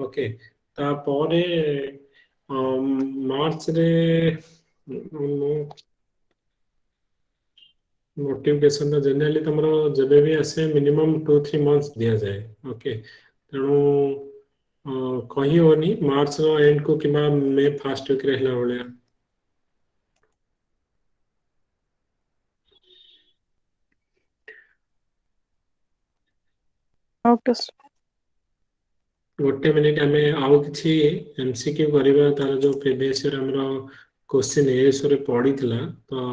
ଓକେ ତାପରେ ମାର୍ଚ୍ଚରେ ନୋଟିଫିକେସନ ଜେନେରାଲି ତମର ଯେବେ ବି ଆସେ ମିନିମମ୍ 2-3 months ଦିଆଯାଏ ଓକେ ତେଣୁ କହି ହବନି ମାର୍ଚ୍ଚର ଏଣ୍ଡକୁ କିମ୍ବା ମେ ଫାର୍ଷ୍ଟ ୱିକରେ ହେଲା ଭଳିଆ ओके ଗୋଟେ ମିନିଟ ଆମେ ଆଉ କିଛି ଏମସିକ୍ୟୁ କରିବା ତାର ଯୋଉ ପ୍ରିଭିୟସ୍ ଇୟର ଆମର କୋଶ୍ଚିନ୍ ଏ ବିଷୟରେ ପଡିଥିଲା ତ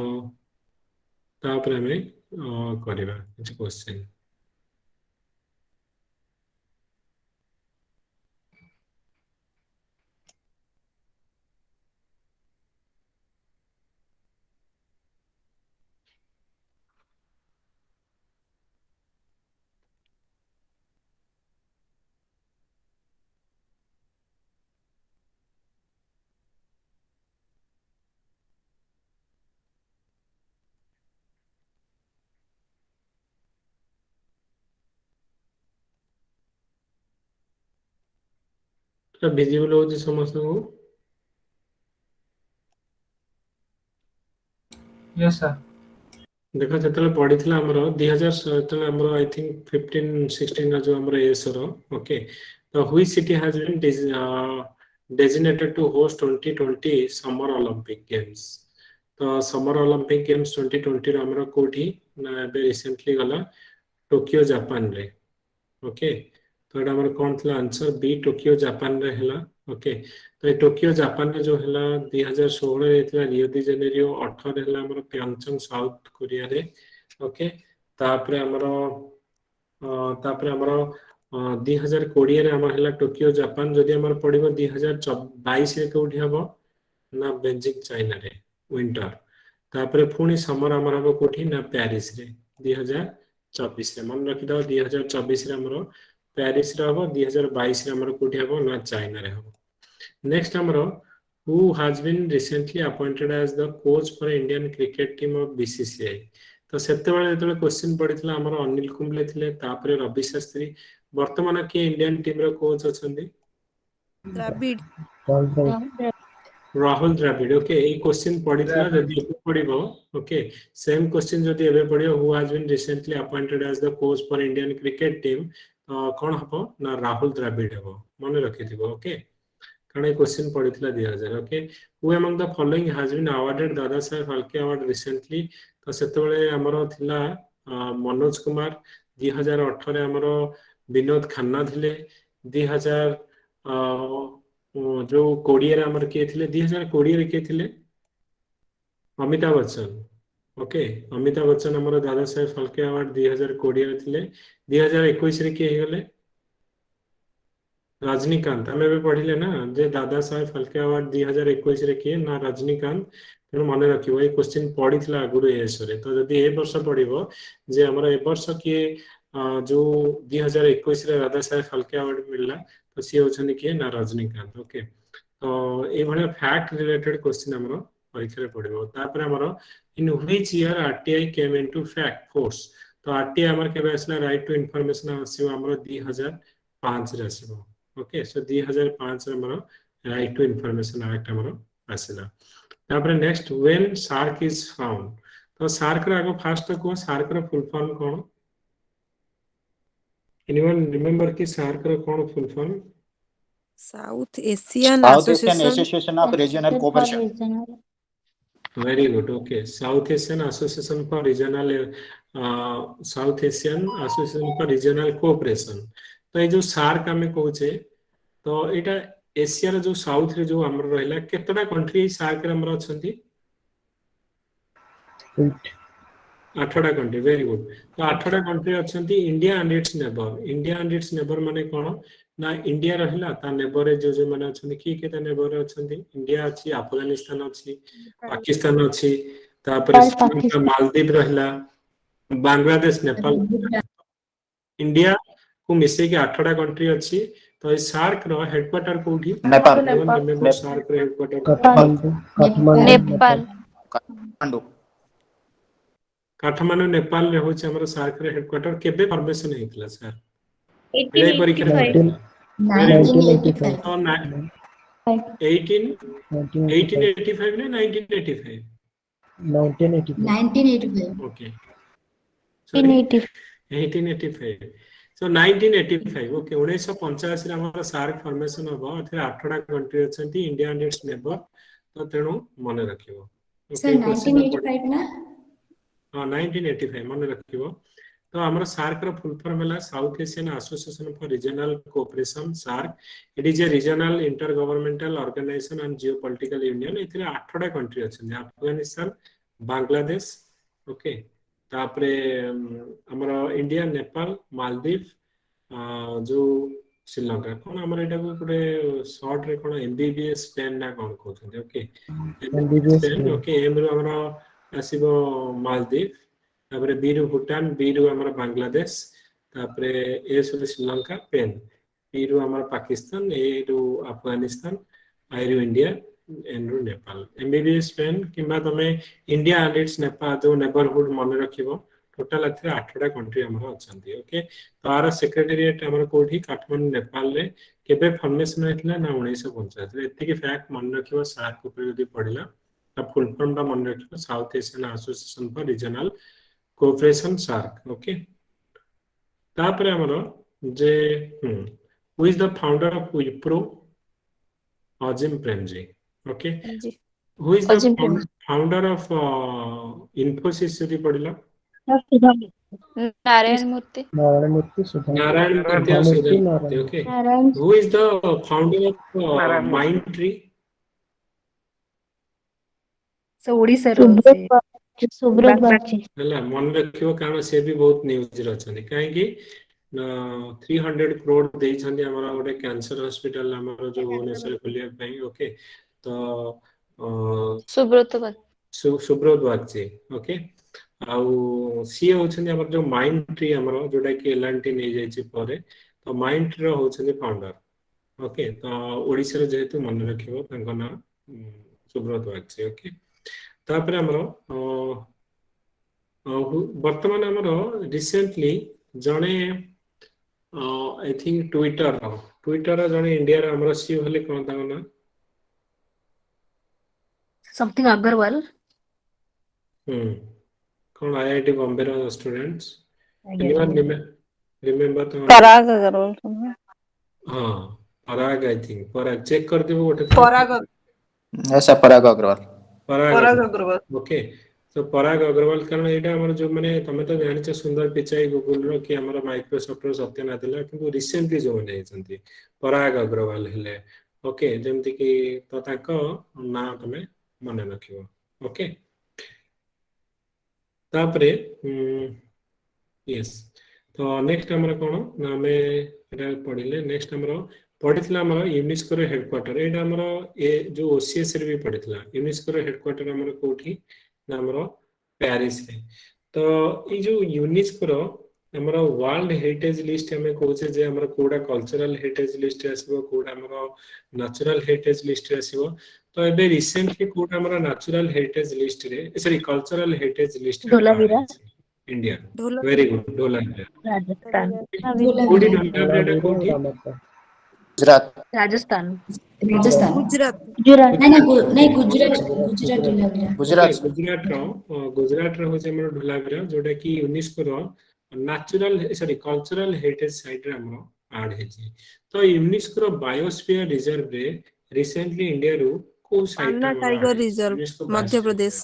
ତାପରେ ଆମେ କରିବା କିଛି କୋଶ୍ଚିନ୍ ଭିଜିବଲ ହଉଛି ସମସ୍ତଙ୍କୁ Yes, sir. ଦେଖ ଯେତେବେଳେ ପଢିଥିଲା ଆମର 2000 ଯେତେବେଳେ ଆମର ଆଇ ଥିଙ୍କ 15-16 ଯୋଉ ଆମର ଏସର ଓକେ ତ which city has been designated to host 2020 summer Olympic games ତ ସମର ଅଲିମ୍ପିକ ଗେମ୍ସ 2020 ର ଆମର କୋଉଠି ନା ଏବେ ରିସେଣ୍ଟଲି ଗଲା ଟୋକିଓ ଜାପାନରେ ଓକେ ତ ଏଇଟା ଆମର କଣ ଥିଲା ଆନ୍ସର ବି ଟୋକିଓ ଜାପାନରେ ହେଲା ଓକେ ତ ଏ ଟୋକିଓ ଜାପାନରେ ଯୋଉ ହେଲା 2016 ହେଇଥିଲା ରିଓ ଡି ଜେନେରିଓ 18 ହେଲା ଆମର ପ୍ୟଙ୍ଗଚାଙ୍ଗ ସାଉଥ କୋରିଆରେ ଓକେ ତାପରେ ଆମର ତାପରେ ଆମର 2020ରେ ଆମର ହେଲା ଟୋକିଓ ଜାପାନ ଯଦି ଆମର ପଡିବ 2022ରେ କୋଉଠି ହବ ନା ବେଜିଂ ଚାଇନାରେ ୱିଣ୍ଟର ତାପରେ ପୁଣି ସମର ଆମର ହବ କୋଉଠି ନା ପ୍ୟାରିସରେ 2024ରେ ମନେ ରଖିଦବ 2024ରେ ଆମର ପ୍ୟାରିସରେ ହବ 2022ରେ ଆମର କୋଉଠି ହବ ନା ଚାଇନାରେ ହବ ନେକ୍ସଟ ଆମର who has been recently appointed as the coach for Indian cricket team of BCCI ତ ସେତେବେଳେ ଯେତେବେଳେ କ୍ୱେଶ୍ଚିନ୍ ପଡିଥିଲା ଆମର ଅନିଲ କୁମ୍ବଲେ ଥିଲେ ତାପରେ ରବି ଶାସ୍ତ୍ରୀ ବର୍ତ୍ତମାନ କିଏ ଇଣ୍ଡିଆନ ଟିମର କୋଚ୍ ଅଛନ୍ତି ଦ୍ରାବିଡ ରାହୁଲ ଦ୍ରାବିଡ ଓକେ ଏଇ କ୍ୱେଶ୍ଚିନ୍ ପଡିଥିଲା ଯଦି ଏବେ ପଡିବ ଓକେ ସେମ୍ କ୍ୱେଶ୍ଚିନ୍ ଯଦି ଏବେ ପଡିବ who has been recently appointed as the coach for Indian cricket team କଣ ହବ ନା ରାହୁଲ ଦ୍ରାବିଡ ହବ ମନେ ରଖିଥିବ ଓକେ କାରଣ ଏଇ କ୍ୱେଶ୍ଚିନ୍ ପଡିଥିଲା 2000 okay who among the following has been awarded ଦାଦା ସାହେବ ଫାଲକେ ଆୱାର୍ଡ ରିସେଣ୍ଟଲି ତ ସେତେବେଳେ ଆମର ଥିଲା ମନୋଜ କୁମାର 2018ରେ ଆମର ବିନୋଦ ଖାନ୍ନା ଥିଲେ 2000 ଯୋଉ କୋଡିଏରେ ଆମର କିଏ ଥିଲେ 2020ରେ କିଏ ଥିଲେ ଅମିତାଭ ବଚ୍ଚନ ଓକେ ଅମିତାଭ ବଚ୍ଚନ ଆମର ଦାଦା ସାହେବ ଫାଲକେ ଆୱାର୍ଡ 2020ରେ ଥିଲେ 2021ରେ କିଏ ହେଇଗଲେ ରଜନୀକାନ୍ତ ଆମେ ଏବେ ପଢିଲେ ନା ଯେ ଦାଦା ସାହେବ ଫାଲକେ ଆୱାର୍ଡ 2021ରେ କିଏ ନା ରଜନୀକାନ୍ତ ତେଣୁ ମନେ ରଖିବ ଏଇ କ୍ୱେଶ୍ଚିନ୍ ପଡିଥିଲା ଆଗରୁ ଏଏସରେ ତ ଯଦି ଏ ବର୍ଷ ପଡିବ ଯେ ଆମର ଏ ବର୍ଷ କିଏ ଯୋଉ 2021ରେ ଦାଦା ସାହେବ ଫାଲକେ ଆୱାର୍ଡ ମିଳିଲା ତ ସିଏ ହଉଛନ୍ତି କିଏ ନା ରଜନୀକାନ୍ତ ଓକେ ତ ଏଇଭଳିଆ ଫ୍ୟାକ୍ଟ ରିଲେଟେଡ କ୍ୱେଶ୍ଚିନ୍ ଆମର ପରୀକ୍ଷାରେ ପଡିବ ତାପରେ ଆମର ଇନ୍ ହ୍ୱିଚ୍ ଇୟର ଆରଟିଆଇ କେମ୍ ଇନଟୁ ଫ୍ୟାକ୍ଟ ଫୋର୍ସ ତ ଆରଟିଆଇ ଆମର କେବେ ଆସିଲା ରାଇଟ୍ ଟୁ ଇନଫର୍ମେସନ ଆସିବ ଆମର 2005ରେ ଆସିବ ଓକେ ସୋ 2005ରେ ଆମର ରାଇଟ୍ ଟୁ ଇନଫର୍ମେସନ ଆକ୍ଟ ଆମର ଆସିଲା ତାପରେ next when SAARC is found ତ ସାର୍କର ଆଗ ଫାଷ୍ଟ କୁହ ସାର୍କର ଫୁଲ ଫର୍ମ କଣ एनीवन रिमेंबर कि सार्क रो कोन full form? South Asian South Asian association association of regional cooperation. Very good, okay. South Asian association for regional South Asian association for regional cooperation. तो ये जो SAARC आमे कहूचे तो एटा Asia रो जो साउथ रे जो हमर रहला केतटा कंट्री सार्क रे हमर अछंती? 8टा कंट्री, वेरी गुड। तो 8टा कंट्री अछंती India and its neighbour. India and its neighbour माने कोन ना इंडिया रहला ता नेबर रे जो माने अछंती की केता नेबर रे अछंती? इंडिया अछि, अफगानिस्तान अछि, पाकिस्तान अछि, तापर श्रीलंका, मालदीव रहला, बांग्लादेश, नेपाल, इंडिया को मिसे के 8टा कंट्री अछि। तो ए सार्क रो हेडक्वार्टर कोठी? नेपाल। रिमेंबर सार्क रो हेडक्वार्टर नेपाल। काठमांडू। काठमांडू नेपाल रे होचे हमर सार्क रे हेडक्वार्टर। केबे फॉर्मेशन हेतला सर? एडे परीक्षा रे 1885 1985 तो 1885 ने 1985? 1985 ओके, सॉरी 1885। सो 1985, ओके। 1985 रे हमर सार्क फॉर्मेशन हबो। एथे 8टा कंट्री अछंती, इंडिया एंड इट्स नेबर। तो तेणु मन रखिबो, सर 1985 ना? हाँ 1985 मन रखिबो। तो हमर सार्क रो फुल फॉर्म होला South Asian association for regional cooperation, SAARC. It is a regional intergovernmental organisation and geopolitical union. एथिरे 8टा कंट्री अछन, अफगानिस्तान, बांग्लादेश, ओके, तापरे हमर इंडिया, नेपाल, मालदीव, जो श्रीलंका। कोन हमर एटा को पुरे शॉर्ट रे कोन एमबीबीएस पेन ना कोन कहउछन, okay, MBBS pain, okay. M रो हमर आसीबो मालदीव, तापरे बी रो भूटान, बी रो हमर बांग्लादेश, तापरे एस रो श्रीलंका, पेन, पी रो हमर पाकिस्तान, ए रो अफगानिस्तान, आई रो इंडिया, एन रो नेपाल। एमबीबीएस पेन किबा तमे इंडिया एंड इट्स नेपाल जो नेबरहुड मन रखिबो। टोटल एथरे 8टा कंट्री हमर अछंती, ओके। तो आर सेक्रेटरीएट हमर कोठी? काठमांडू, नेपाल रे। केबे फॉर्मेशन हेतला ना 1975 रे। एतिके फैक्ट मन रखिबो। सार्क ऊपर यदि पढिला ता फुल फॉर्म ता मन रखिबो South Asian association for regional cooperation, SAARC, okay. तापरे हमर जे who is the founder of Wipro? Azim Premji, okay. जी who is the Azim Premji. Founder of Infosys यदि पढिला? नारायण मूर्ति। नारायण मूर्ति और Sudha Murthy, okay. Who is the founder of Mindtree? So Odisha रो से सुब्रत बागची। हला मन रखियो कारण से भी बहुत न्यूज रे अछन काहे कि 300 करोड़ देई छंदी हमरा ओटे कैंसर हॉस्पिटल हमर जो भुवनेश्वर खोलिया पई, ओके। तो सुब्रत बाग। सुब्रत बागची, ओके। आउ सी होछन हमर जो माइंड ट्री हमर जोटा कि एलएनटी नै जाय छि परे। तो माइंड ट्री रो होछन फाउंडर, ओके। तो ओडिसा रे जेहेतु मन रखियो तांको ना सुब्रत बागची, ओके। तापरे हमर वर्तमान हमर रिसेंटली जने आई थिंक ट्विटर जने इंडिया रे हमर सी होले कोन तांको ना? समथिंग अग्रवाल। कौन आईआईटी बॉम्बे रो स्टूडेंट्स? एनीवन रिमेंबर तो? पराग अग्रवाल सुन। हां पराग, आई थिंक पराग चेक कर देबो ओटे। पराग ऐसा पराग अग्रवाल। पराग अग्रवाल, ओके। तो पराग अग्रवाल कारण एटा हमर जो माने तमे तो जानिछ सुंदर पिचाई गूगल रो कि हमर माइक्रोसॉफ्ट रो सत्यनाथ दिला किंतु रिसेंटली जो माने छंती पराग अग्रवाल हेले, ओके। जेमति कि तो ताको ना तमे मने रखियो, ओके। तापरे यस तो नेक्स्ट हमर कोन ना हमें एटा पढिले। नेक्स्ट हमर पढितला हमर यूनेस्को रो हेडक्वार्टर। एटा हमर ए जो ओसीएस रे भी पढितला। यूनेस्को रो हेडक्वार्टर हमर कोठी ना हमर पेरिस रे। तो ई जो यूनेस्को रो हमर वर्ल्ड हेरिटेज लिस्ट हमें कहूचे जे हमर कोडा कल्चरल हेरिटेज लिस्ट आसीबो, कोडा हमर नेचुरल हेरिटेज लिस्ट आसीबो। तो एबे रिसेंटली कोडा हमर नेचुरल हेरिटेज लिस्ट रे, सॉरी कल्चरल हेरिटेज लिस्ट रे धोलावीरा इंडिया। ढोला वेरी गुड, धोलावीरा। राजस्थान। कोडी धोलावीरा कोठी? गुजरात। राजस्थान। राजस्थान। गुजरात नहीं गुजरात गुजरात। गुजरात रो होचे हमर धोलावीरा जोटा कि यूनेस्को रो कल्चरल हेरिटेज साइट रे हमरो ऐड हेची। तो यूनेस्को रो बायोस्फीयर रिजर्व रे रिसेंटली इंडिया रो को साइट पान्ना हमरो tiger add reserve UNESCO Madhya biosphere Pradesh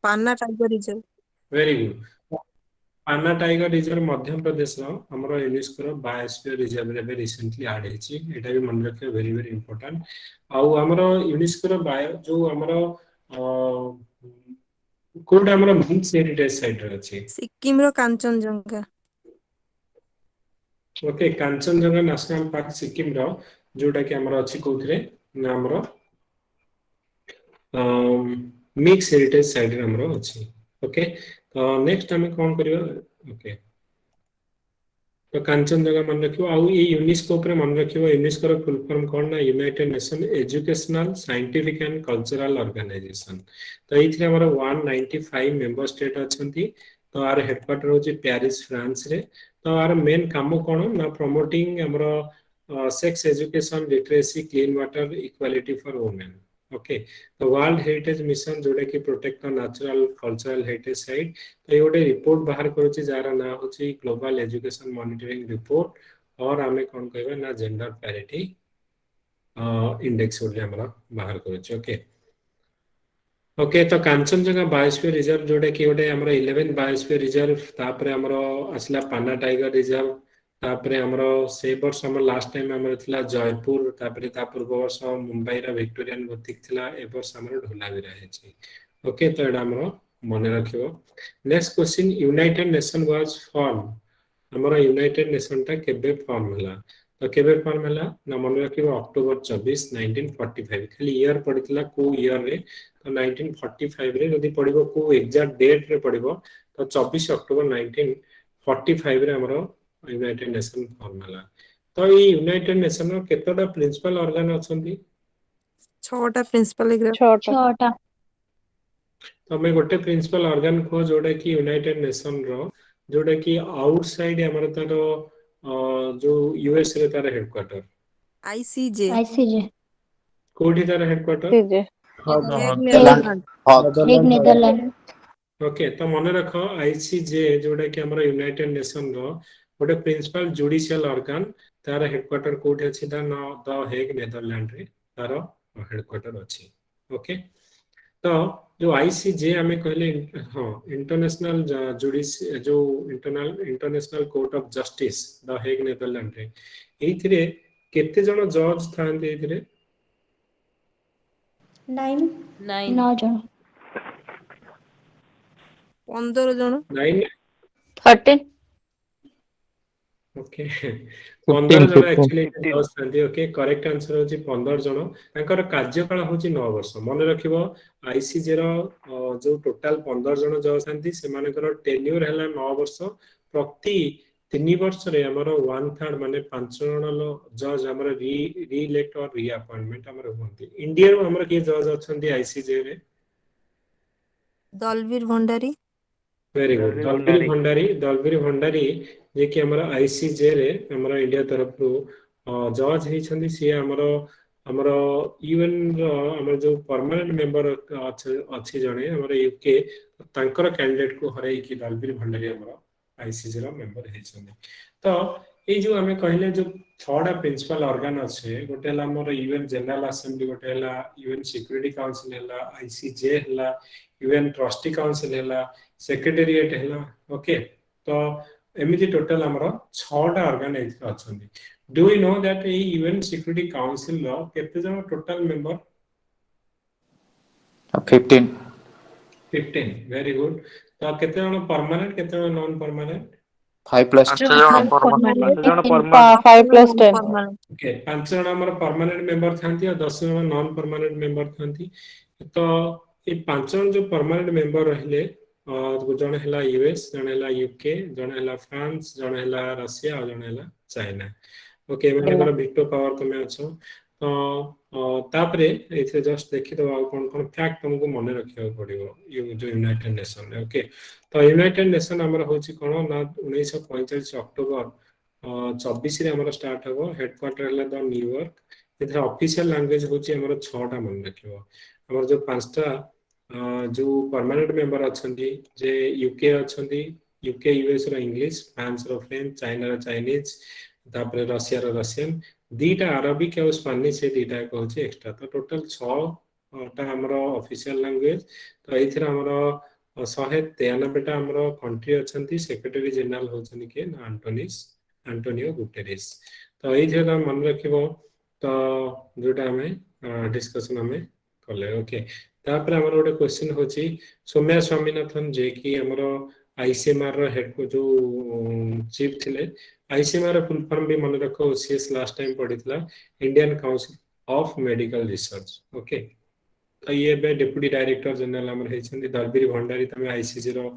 Panna tiger reserve very good. Panna tiger reserve Madhya Pradesh रो हमरो यूनेस्को रो बायोस्फीयर रिजर्व रे रिसेंटली ऐड हेची। एटा भी मन रखे वेरी वेरी इंपोर्टेंट। आउ हमरो यूनेस्को रो बायो जो हमरो कोड हमरो मिक्स हेरिटेज साइट रे अछि। सिक्किम रो Kanchenjunga okay Kanchenjunga national park Sikkim रो जोटा कि हमरो अछि कोथरे ना हमरो मिक्स हेरिटेज साइट रे हमरो अछि। ओके तो नेक्स्ट हमें कोन करियो। ओके तो कांचनजंगा मन रखियो। आउ ये यूनेस्को पर मन रखियो। यूनेस्को रो फुल फॉर्म कोन ना United Nation educational scientific and cultural organisation. तो एथि हमरो 195 मेंबर स्टेट अछंती। तो आर हेडक्वार्टर होची पेरिस फ्रांस रे। तो आर मेन काम कोन ना प्रमोटिंग हमरो sex education literacy clean water equality for women. Okay तो वर्ल्ड हेरिटेज मिशन जोडे कि protect natural cultural heritage site. तो ये गोटे रिपोर्ट बाहर करूची जार ना होची ग्लोबल एजुकेशन मॉनिटरिंग रिपोर्ट और आमे कोन कहबे ना जेंडर पैरिटी इंडेक्स बोली हमरा बाहर करूची। ओके ओके तो कांचनजंगा बायोस्फीयर रिजर्व जोडे कि गोटे हमरा 11 बायोस्फीयर रिजर्व तापरे हमरो असला पान्ना टाइगर रिजर्व तापरे हमरो से वर्ष हमर लास्ट टाइम हमर थिला जयपुर तापरे ता पूर्व वर्ष मुंबई रा विक्टोरियन बतिक थिला ए वर्ष हमर ढोलावीरा हेची। ओके तो एडा हमरो मने रखियो। Next question United nation was form हमरो यूनाइटेड नेशन ता केबे फॉर्म होला। तो केबे फॉर्म होला ना मन रखियो अक्टोबर 24 1945 खाली ईयर पडितला को ईयर रे। तो 1945 रे यदि पडिबो को एग्जैक्ट डेट रे पडिबो तो 24 अक्टोबर 1945 रे हमरो यूनाइटेड नेशन फॉर्म होला। तो ये यूनाइटेड नेशन रो केतोटा प्रिंसिपल ऑर्गन अछंती। 6टा प्रिंसिपल एग्जाम 6टा 6टा तो मैं गोटे प्रिंसिपल ऑर्गन को जोड़ा कि यूनाइटेड नेशन रो जोड़ा कि आउटसाइड हमर तारो जो यूएस रे तार हेडक्वार्टर आईसीजे आईसीजे कोठी तार headquarter. CJ Hague Netherland Netherland Hague Netherland okay तो मन रख आईसीजे जोड़ा कि हमर यूनाइटेड नेशन रो गोटे प्रिंसिपल जुडिशियल ऑर्गन तार हेडक्वार्टर कोठी अछि द हेग नेदरलैंड रे तार हेडक्वार्टर अछि। ओके तो जो आईसीजे हमें कहले हाँ इंटरनेशनल जुडिस जो international court of justice the Hague Netherland रे एथिरे केते जण जज थांते एथिरे 9 जण 15 जण 9 13 ओके 15 जण 15 एक्चुअली जज थांते। ओके करेक्ट आंसर होची 15 जण। तांकर कार्यकाल होची 9 वर्ष। मन रखिबो आईसीजे रो जो टोटल 15 जण जज थांती से मानकर टेन्यूर हला 9 वर्ष। प्रति 3 वर्ष रे हमर 1/3 माने 5 जण जज हमर री इलेक्ट और री अपॉइंटमेंट हमर होंती। इंडिया रो हमर के जज अछंती आईसीजे रे दलवीर भंडारी वेरी गुड दलवीर भंडारी जे कि हमर आईसीजे रे हमर इंडिया तरफ रो जज हे छंदी से हमर यूएन रो हमर जो परमानेंट मेंबर अछि जणे हमर यूके तांकर कैंडिडेट को हराई कि दलवीर भंडारी हमर आईसीजे रो मेंबर हे छंदी। तो ए जो हमें कहले जो छडा प्रिंसिपल ऑर्गन अछि गोटे हला हमर यूएन जनरल असेंबली गोटे हला यूएन सिक्योरिटी काउंसिल हला आईसीजे हला यूएन ट्रस्टी काउंसिल हला सेक्रेटेरिएट हला। ओके तो एमिति टोटल हमर 6टा ऑर्गन अछंती। Do you know that a UN security council रो केते जण टोटल मेंबर 15 15 वेरी गुड। तो केते जण परमानेंट केते जण नॉन परमानेंट 5+2 5+10 ओके 5 जण हमर परमानेंट मेंबर थांती और 10 जण नॉन परमानेंट मेंबर थांती। तो ए 5 जण जो परमानेंट मेंबर रहले जण हला यूएस जण हला यूके जण हला फ्रांस जण हला रशिया और जण हला चाइना। ओके एमनकर वीटो पावर तमे अछो। तो तापरे एथे जस्ट देखि दबा कोन कोन फैक्ट तुमको मन रखियो पड़िबो यो जो यूनाइटेड नेशन है। ओके तो यूनाइटेड नेशन हमर होची कोन ना 1945 अक्टोबर 24 रे हमर स्टार्ट हबो। हेडक्वार्टर हला द न्यूयॉर्क। एथरा ऑफिशियल लैंग्वेज होची हमर 6टा मन रखियो। हमर जो 5टा जो परमानेंट मेंबर अछंती जे यूके अछंती यूके यूएस रो इंग्लिश, फ्रांस रो फ्रेंच, चाइना रो चाइनीज, तापर रशिया रो रशियन, दीटा अरबिक और स्पेनिश से दीटा कहूँ एक्स्ट्रा। तो टोटल 6टा हमर ऑफिशियल लैंग्वेज। तो एथि हमर 193टा हमर कंट्री अछंती। सेक्रेटरी जनरल होछन के ना एंटोनियो गुटेरेस। तो एथि मन रखिबो। तो जोटा हमें डिस्कशन हमें कले। ओके, तापर हमर गोटे क्वेश्चन होची सौम्या स्वामीनाथन जे कि हमर आईसीएमआर रो हेड को जो चीफ थिले। आईसीएमआर फुल फॉर्म भी मन रखो, ओसीएस लास्ट टाइम पढ़ितला, Indian council of medical research. Okay, तो ये बे डेप्यूटी डायरेक्टर जनरल हमर हेछंती दलबीर भंडारी। तमे आईसीजी रो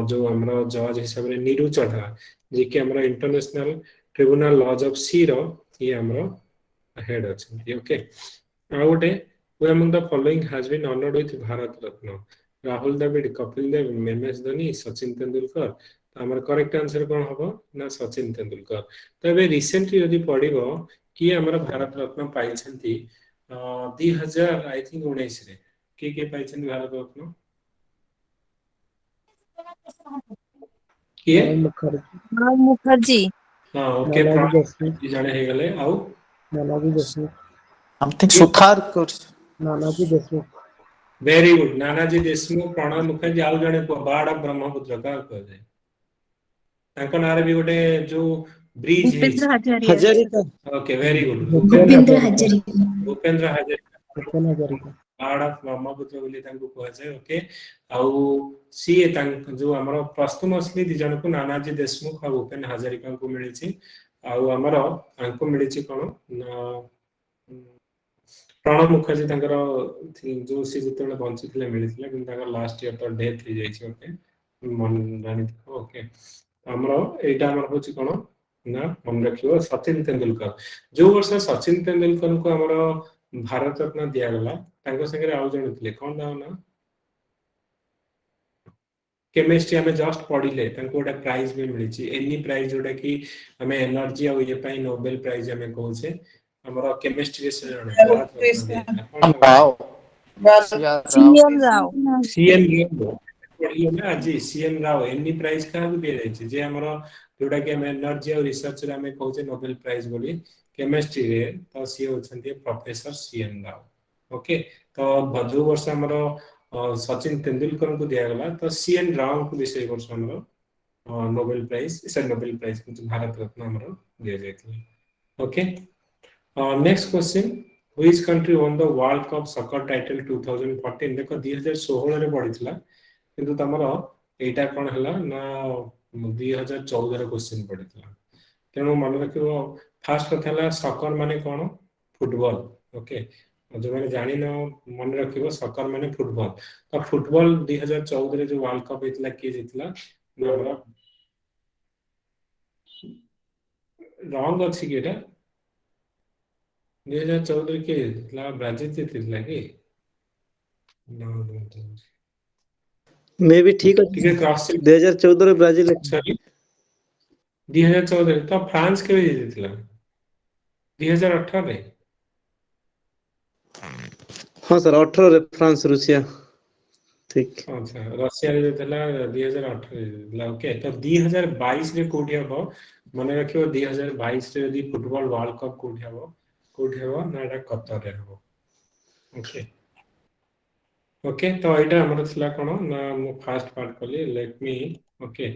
जो हमर जज हिसाब रे नीरू चढ़ा जे कि हमर इंटरनेशनल ट्रिब्यूनल लॉज ऑफ सी रो ये हमर हेड अछंती। ओके, आ गोटे who among the following has been honored with Bharat Ratna? Rahul Dravid, Kapil Dev, MS Dhoni, Sachin Tendulkar. तो हमर करेक्ट आंसर कोन हबो ना सचिन तेंदुलकर। तो एबे रिसेंटली यदि पढिबो कि हमर भारत रत्न पाइछंती 2000 आई थिंक 19 रे के पाइछंती भारत रत्न के प्रणब मुखर्जी। हां ओके, प्रणब जाने हे गले। आउ समथिंग सुथार कर वेरी गुड, नानाजी देशमुख, प्रणब मुखर्जी। आउ जने बाड़ ऑफ ब्रह्मपुत्र का कहै तांको नारे भी गोटे जो ब्रिज है। Bhupendra Hazarika. Okay, very good, Bhupendra Hazarika. Bhupendra Hazarika बाड़ ऑफ ब्रह्मपुत्र बोली तांको कहै छै। ओके, आउ सी जो हमर posthumously दि जन को नानाजी देशमुख और भूपेन हजारिका को मिली छी। आउ हमर तांको मिली छी कोन प्रणब मुखर्जी तांकर जो सी जते बंची थिले मिली थिले, किंतु तांकर लास्ट ईयर तो डेथ हो जाई छै। ओके, मन जानि थो। ओके, हमरो एटा हमर होची कोन ना मन रखियो सचिन तेंदुलकर। जो वर्ष सचिन तेंदुलकर को हमरो भारत रत्न दिया गला, तांको संगे आउ जण थिले कोन ना केमिस्ट्री हमें जस्ट पढ़िले, तांको गोटे प्राइज भी मिली छी। एनी प्राइज जोटा कि हमें एनर्जी और ये पई नोबेल प्राइज हमें कहू छे। हमरो केमिस्ट्री से जण भारत रत्न दिया राव सीएम राव। सीएन राव पढ़ियो ना जी। सीएन राव एनी प्राइज का भी दे छै जे हमरो जोटा कि हम एनर्जी और रिसर्च रे हमें कहू छे नोबेल प्राइज बोली केमिस्ट्री रे। तो सी होछंती प्रोफेसर सीएन राव। ओके, तो भद्र वर्ष हमरो सचिन तेंदुलकर को दिया गला। तो सीएन राव को विषय वर्ष हमरो नोबेल प्राइज भारत रत्न हमरो दिया जायति। Okay, next question, which country won the world cup soccer title 2014? देखो 2016 रे पड़ितला, किंतु तमरो एटा कोन हला ना 2014 रे क्वेश्चन पड़ितला। तेणु मन रखिबो फास्ट कथा हला सॉकर माने कोन फुटबॉल। ओके, जो मैंने जानी न मन रखिबो सॉकर माने फुटबॉल। तो फुटबॉल 2014 रे जो वर्ल्ड कप हेतला के जितला ना रॉन्ग अछि केटा 2014 के जितला ब्राजील जितला के मे भी ठीक ठीक है। क्रॉस 2014 रे ब्राजील सॉरी 2014 तो फ्रांस के भी जितला 2018 रे। हाँ सर 18 रे फ्रांस रूसिया ठीक। अच्छा, रशिया रे जितला 2018 रे जितला। ओके, तो 2022 रे कोठी हबो मन रखियो। 2022 रे यदि फुटबॉल वर्ल्ड कप कोठी हबो ना एटा कतर रे हबो। ओके ओके, तो एटा हमर थला कोन ना मु फास्ट पार्ट कली। लेट मी ओके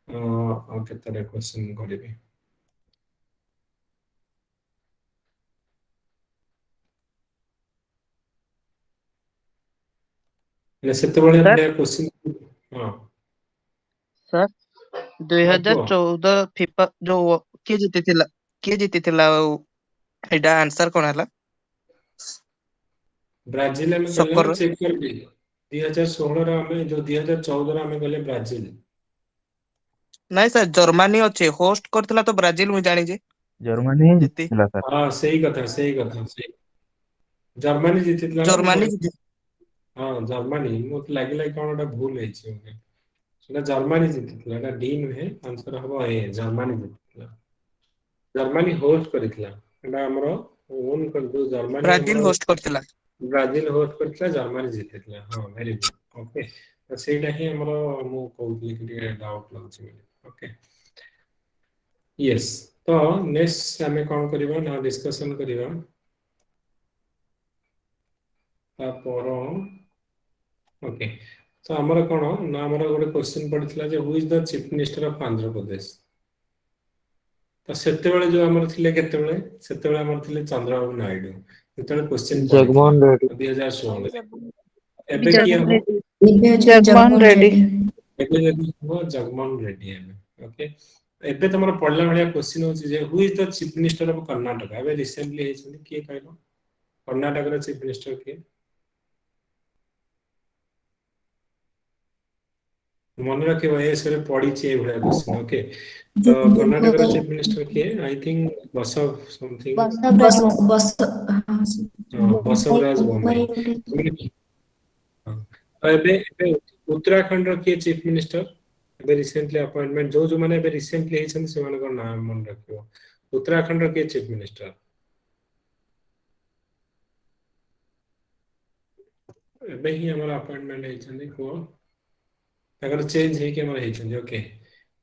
केतरे क्वेश्चन करिबे। सेते बळे सर? Player question. हां सर 2014 फिफा जो किए जीतिथिला एटा आंसर कोन हला? ब्राजील में सॉकर गले रो? चेक कर ली। 2016 रे हमें जो 2014 रे हमें गले ब्राजील। नहीं सर जर्मनी अच्छे होस्ट करथिला तो ब्राजील मु जानि जे जर्मनी ही जीती। जीतिला सर। हां सही कथा सही जर्मनी जीतितला ना। जर्मनी जीती। हां जर्मनी मत लागिला कोनटा भूल है छै। ओके, सेटा जर्मनी जीतितला ना डी नुहे आंसर हबो ए जर्मनी जीतितला। जर्मनी होस्ट करितला एटा हमरो ओन कर दो। जर्मनी ब्राजील हमरो होस्ट करथिला। ब्राजील होस्ट करथिला, जर्मनी जीतितला। हां वेरी गुड। ओके, तो ସେଇଟା ହିଁ ଆମର ମୁଁ କହୁଥିଲି କି ଟିକେ ଡାଉଟ୍ ଲାଗୁଛି ବୋଲି ଓକେ यस तो नेक्स्ट आमे कौन करिबा ना डिस्कशन करिबा तापर ओके तो हमर कोन ना हमर गोटे क्वेश्चन पडितला जे who is the chief minister of Andhra Pradesh तो सेते बेले जो हमर थिले केते बेले सेते बेले हमर थिले चंद्रबाबू नायडू सेते क्वेश्चन जगमोहन रेड्डी 2016 एबे विजय की हम रेड्डी ଏବେ ଅଛି ଜଗମୋହନ ରେଡ୍ଡି। ଏବେ ଯଦି ହବ ଜଗମୋହନ ରେଡ୍ଡି ଆମେ ଓକେ ଏବେ ତମର ପଢିଲା ଭଳିଆ क्वेश्चन होची जे who is the chief minister of Karnataka ଏବେ रिसेंटली हेछन के कहलो कर्नाटक रो चीफ मिनिस्टर के मन रखिबो एस रे पढी छी ए भଳିया क्वेश्चन ओके तो कर्नाटक रो चीफ मिनिस्टर के I think Basava something Basavaraj Bommai एबे उत्तराखंड रो के चीफ मिनिस्टर एबे रिसेंटली अपॉइंटमेंट जो माने एबे रिसेंटली हेछन से माने को नाम मन रखियो उत्तराखंड रो के चीफ मिनिस्टर एबे ही हमर अपॉइंटमेंट हेछन को अगर चेंज है कि हमर हेछन okay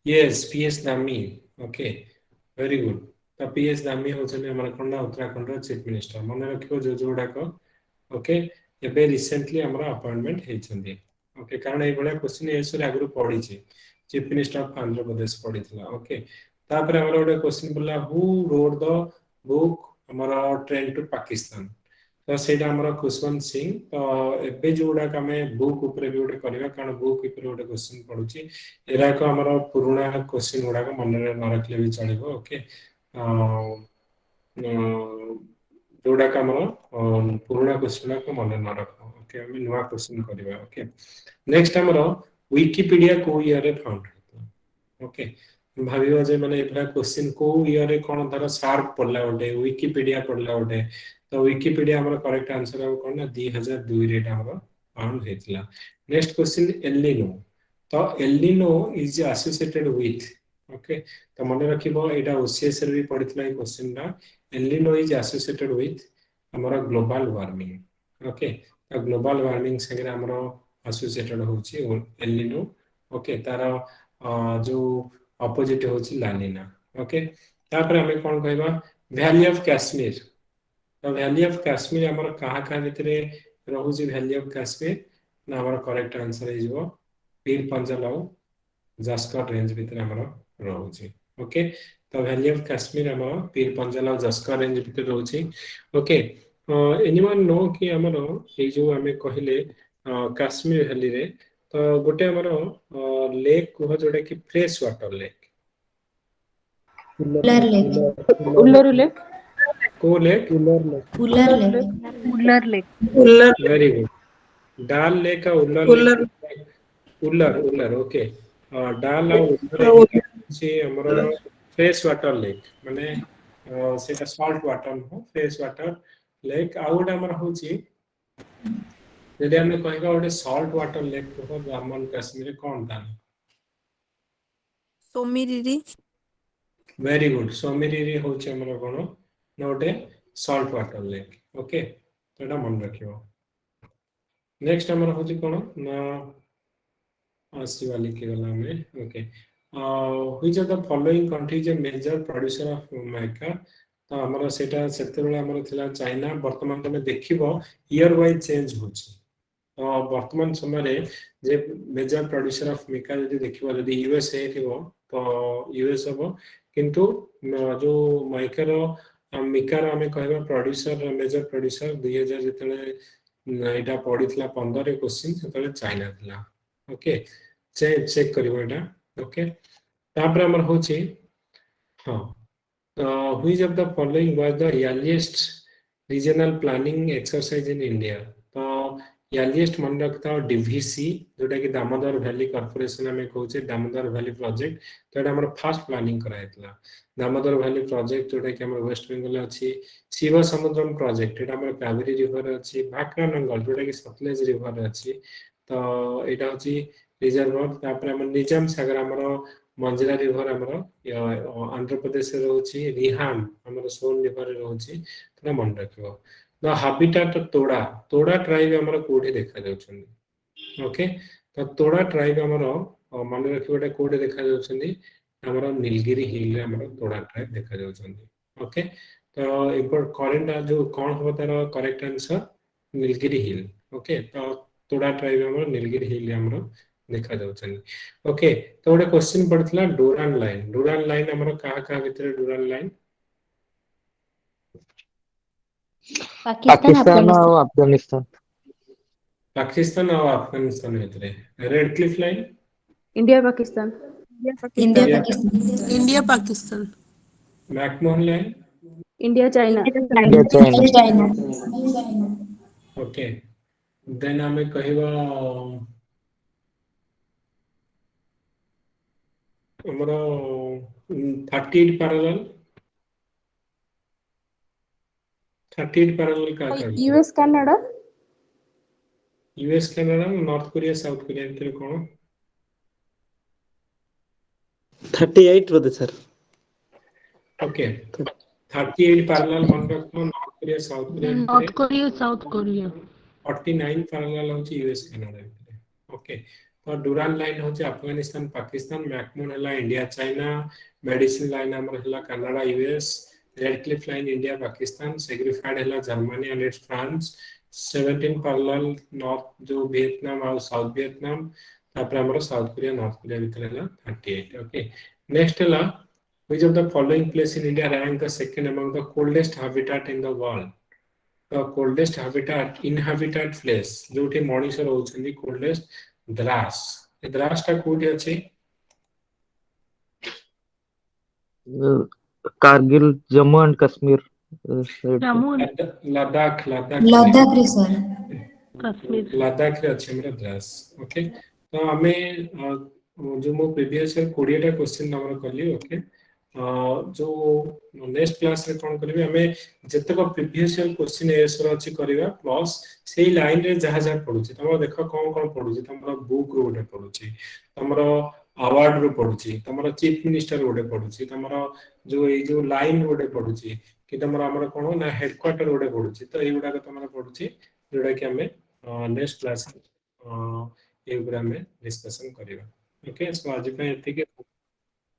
yes PS Dhami okay very good तो पीएस धामी होछन हमर कोना उत्तराखंड रो चीफ मिनिस्टर मन रखियो जो जोडा को ओके एबे रिसेंटली हमर अपॉइंटमेंट हेछन ओके कारण ए बडा क्वेश्चन एसरे आगु पढी छी chief minister of Andhra Pradesh पढितला ओके तापर हमर ओडे क्वेश्चन बोला हु रोड द बुक हमर ट्रेन टू पाकिस्तान तो सेटा हमर खुशवंत सिंह तो एबे जोडा कमे बुक ऊपर भी ओडे करबा कारण बुक ऊपर ओडे क्वेश्चन पढुची एरा को हमर पुराना क्वेश्चन ओडा को मन रे न रखले भी चलिबो ओके जोडा का हमर पुराना क्वेश्चन को मन न रखो ओके हम नवा क्वेश्चन करबा ओके नेक्स्ट हमर विकिपीडिया को ईयर रे फाउंड ओके भाबियो जे माने एफरा क्वेश्चन को ईयर रे कोन धर शार्प पडला ओटे विकिपीडिया पडला ओटे तो विकिपीडिया हमर करेक्ट आंसर हो कोन 2002 रे हमर फाउंड हेतला नेक्स्ट क्वेश्चन एलिनो तो एलिनो इज एसोसिएटेड विथ ओके तो मन रखिबो एटा ओसीएस रे भी पडितला ए क्वेश्चन ना एलिनो इज एसोसिएटेड विथ हमर ग्लोबल वार्मिंग ओके तो ग्लोबल वार्मिंग संगे हमर एसोसिएटेड होची एलिनो ओके तार जो ऑपोजिट होची लानिना ओके तापर हमें कोन कहबा वैली ऑफ कश्मीर तो वैली ऑफ कश्मीर हमर कहा कहा भितरे रहूची वैली ऑफ कश्मीर ना हमर करेक्ट आंसर हे जो पीर पंजाल और जस्कर रेंज भितरे हमर रहूची ओके तो वैली ऑफ कश्मीर हमर पीर पंजाल और जस्कर रेंज भितरे रहूची ओके एनीवन नो कि हमर ए जो हमें कहले कश्मीर वैली रे तो गोटे हमर लेक को जोडे कि fresh water lake Ullur lake को लेक उल्लर लेक वेरी गुड डाल लेक का उल्लर ओके डाल और उल्लर से हमर फ्रेश वाटर लेक माने सेटा सॉल्ट वाटर हो फ्रेश वाटर लेक आउट हमर होची यदि हमें कहबा ओटे सॉल्ट वाटर लेक को जम्मू कश्मीर कोन था सोमिरिरी वेरी गुड सोमिरिरी होचे हमर कोन नोटे सॉल्ट वाटर लेक ओके तो एटा मन रखियो नेक्स्ट हमर होची कोन ना आसी वाली के गला में okay which of the following country is a major producer of mica तो हमर सेटा सेते बेले हमर थिला चाइना वर्तमान तमे देखिबो ईयर वाइज चेंज होची तो वर्तमान समय रे जे मेजर प्रोड्यूसर ऑफ मिका यदि देखिबो यदि यूएस हे थिबो तो यूएस हबो किंतु जो माइकार मिकार हमें कहबा प्रोड्यूसर मेजर प्रोड्यूसर 2000 जतले एटा पडितला 15 क्वेश्चन सेतले चाइना थिला ओके चेक करिवो एटा ओके तापर हमर होची हां which of the following was the earliest regional planning exercise in India तो अर्लीस्ट मन रखता डीवीसी जोटा कि दामोदर वैली कॉर्पोरेशन हमें कहूचे दामोदर वैली प्रोजेक्ट तो एटा हमर फास्ट प्लानिंग करायतला दामोदर वैली प्रोजेक्ट जोटा कि हमर वेस्ट बंगाल अछि शिव समुद्रम प्रोजेक्ट एटा हमर कावेरी रिवर अछि भाकरानंगल जोटा कि सतलेज रिवर अछि तो एटा अछि रिजर्वर तापर हमर निजाम सागर हमर मंजरा रिवर हमर आंध्र प्रदेश रे रहउछि रिहान हमर सोन रिवर रे रहउछि तो मन रखियो द हैबिटेट तोड़ा ट्राइब हमर कोठी देखा जाउछन ओके तो तोड़ा ट्राइब हमरो मन रखि गोटे कोडे देखा जाउछन्दी हमरो नीलगिरी हिल रे हमरो तोड़ा ट्राइब देखा जाउछन्दी ओके तो इम्पोर्ट करेंट जो कोन हो तार करेक्ट आंसर नीलगिरी हिल ओके तो तोड़ा ट्राइब हमरो नीलगिरी हिल हमरो देखा जाउछन्दी ओके तो गोटे क्वेश्चन पड़थला डुरान लाइन हमरो कहा भितर डुरान लाइन पाकिस्तान और अफगानिस्तान पाकिस्तान और अफगानिस्तान भितर Radcliffe line India Pakistan India Pakistan India Pakistan McMahon line India China India China China okay then हमें कहबा हमरो 38 पैरेलल का US Canada US Canada North Korea South Korea भितर कोन 38 बोधे सर ओके 38 पैरेलल मन रखो North Korea South Korea 49 parallel होची US Canada भितर ओके तो डुरान लाइन होची अफगानिस्तान पाकिस्तान मैकमोहन हला इंडिया चाइना मेडिसिन लाइन हमर हला Canada US Radcliffe line India Pakistan सेग्रीफाइड हला Germany and France 17 parallel North जो वियतनाम और साउथ वियतनाम तापर हमर साउथ कोरिया नॉर्थ कोरिया भितर हला 38 ओके नेक्स्ट हला which of the following place in India rank the second among the coldest habitat in the world the coldest habitat inhabited place जोठी मनीष रहउछन्दी coldest Dras ए द्रास टा कोठी अछि कारगिल जम्मू एंड कश्मीर लद्दाख लद्दाख रे सर लद्दाख रे अछि हमरा द्रास ओके तो हमें जो मो प्रीवियस 20 टा क्वेश्चन हमर करली ओके जो नेक्स्ट क्लास रे कोन करबे हमें जतक प्रीवियस क्वेश्चन एसर अछि करबा प्लस सेही लाइन रे जहा जहा पडुछि तमरो देखो कोन पडुछि तमरो बुक रो गोटे पडुछि तमरो अवार्ड रो पडुछि तमरो चीफ मिनिस्टर गोटे पडुछि तमरो जो ए जो लाइन गोटे पडुछि कि तमरो हमर कोन ना हेडक्वार्टर गोटे पडुछि तो ए गुडा तमरो पडुछि जोडा कि हमें नेक्स्ट क्लास ए गुडा में डिस्कशन करबा ओके सो आज पे एति के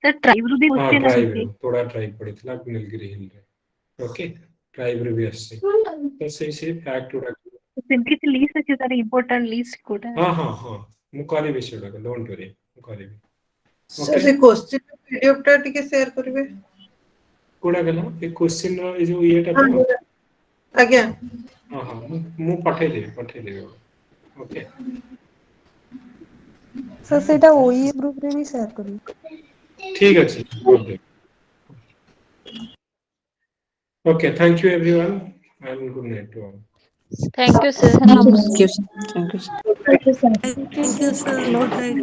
सर ट्राइब रू भी क्वेश्चन ट्राइब थोड़ा ट्राइब पड़ितला नीलगिरी हिल रे ओके ट्राइब रे भी आसी तो से फैक्ट उडा सिंपली तो लिस्ट अछि सर इंपोर्टेंट लिस्ट कोटा हां मु करी विषय उडा डोंट वरी मु करी सर से क्वेश्चन पीडीएफ टा टिके शेयर करबे कोडा गला ए क्वेश्चन रो जो येटा तो आज्ञा हां मु पठे देबे ओके सर सेटा ओई ग्रुप रे भी शेयर करी ठीक अछि okay thank you everyone and good night to all Thank you, sir. Thank you sir thank you sir good night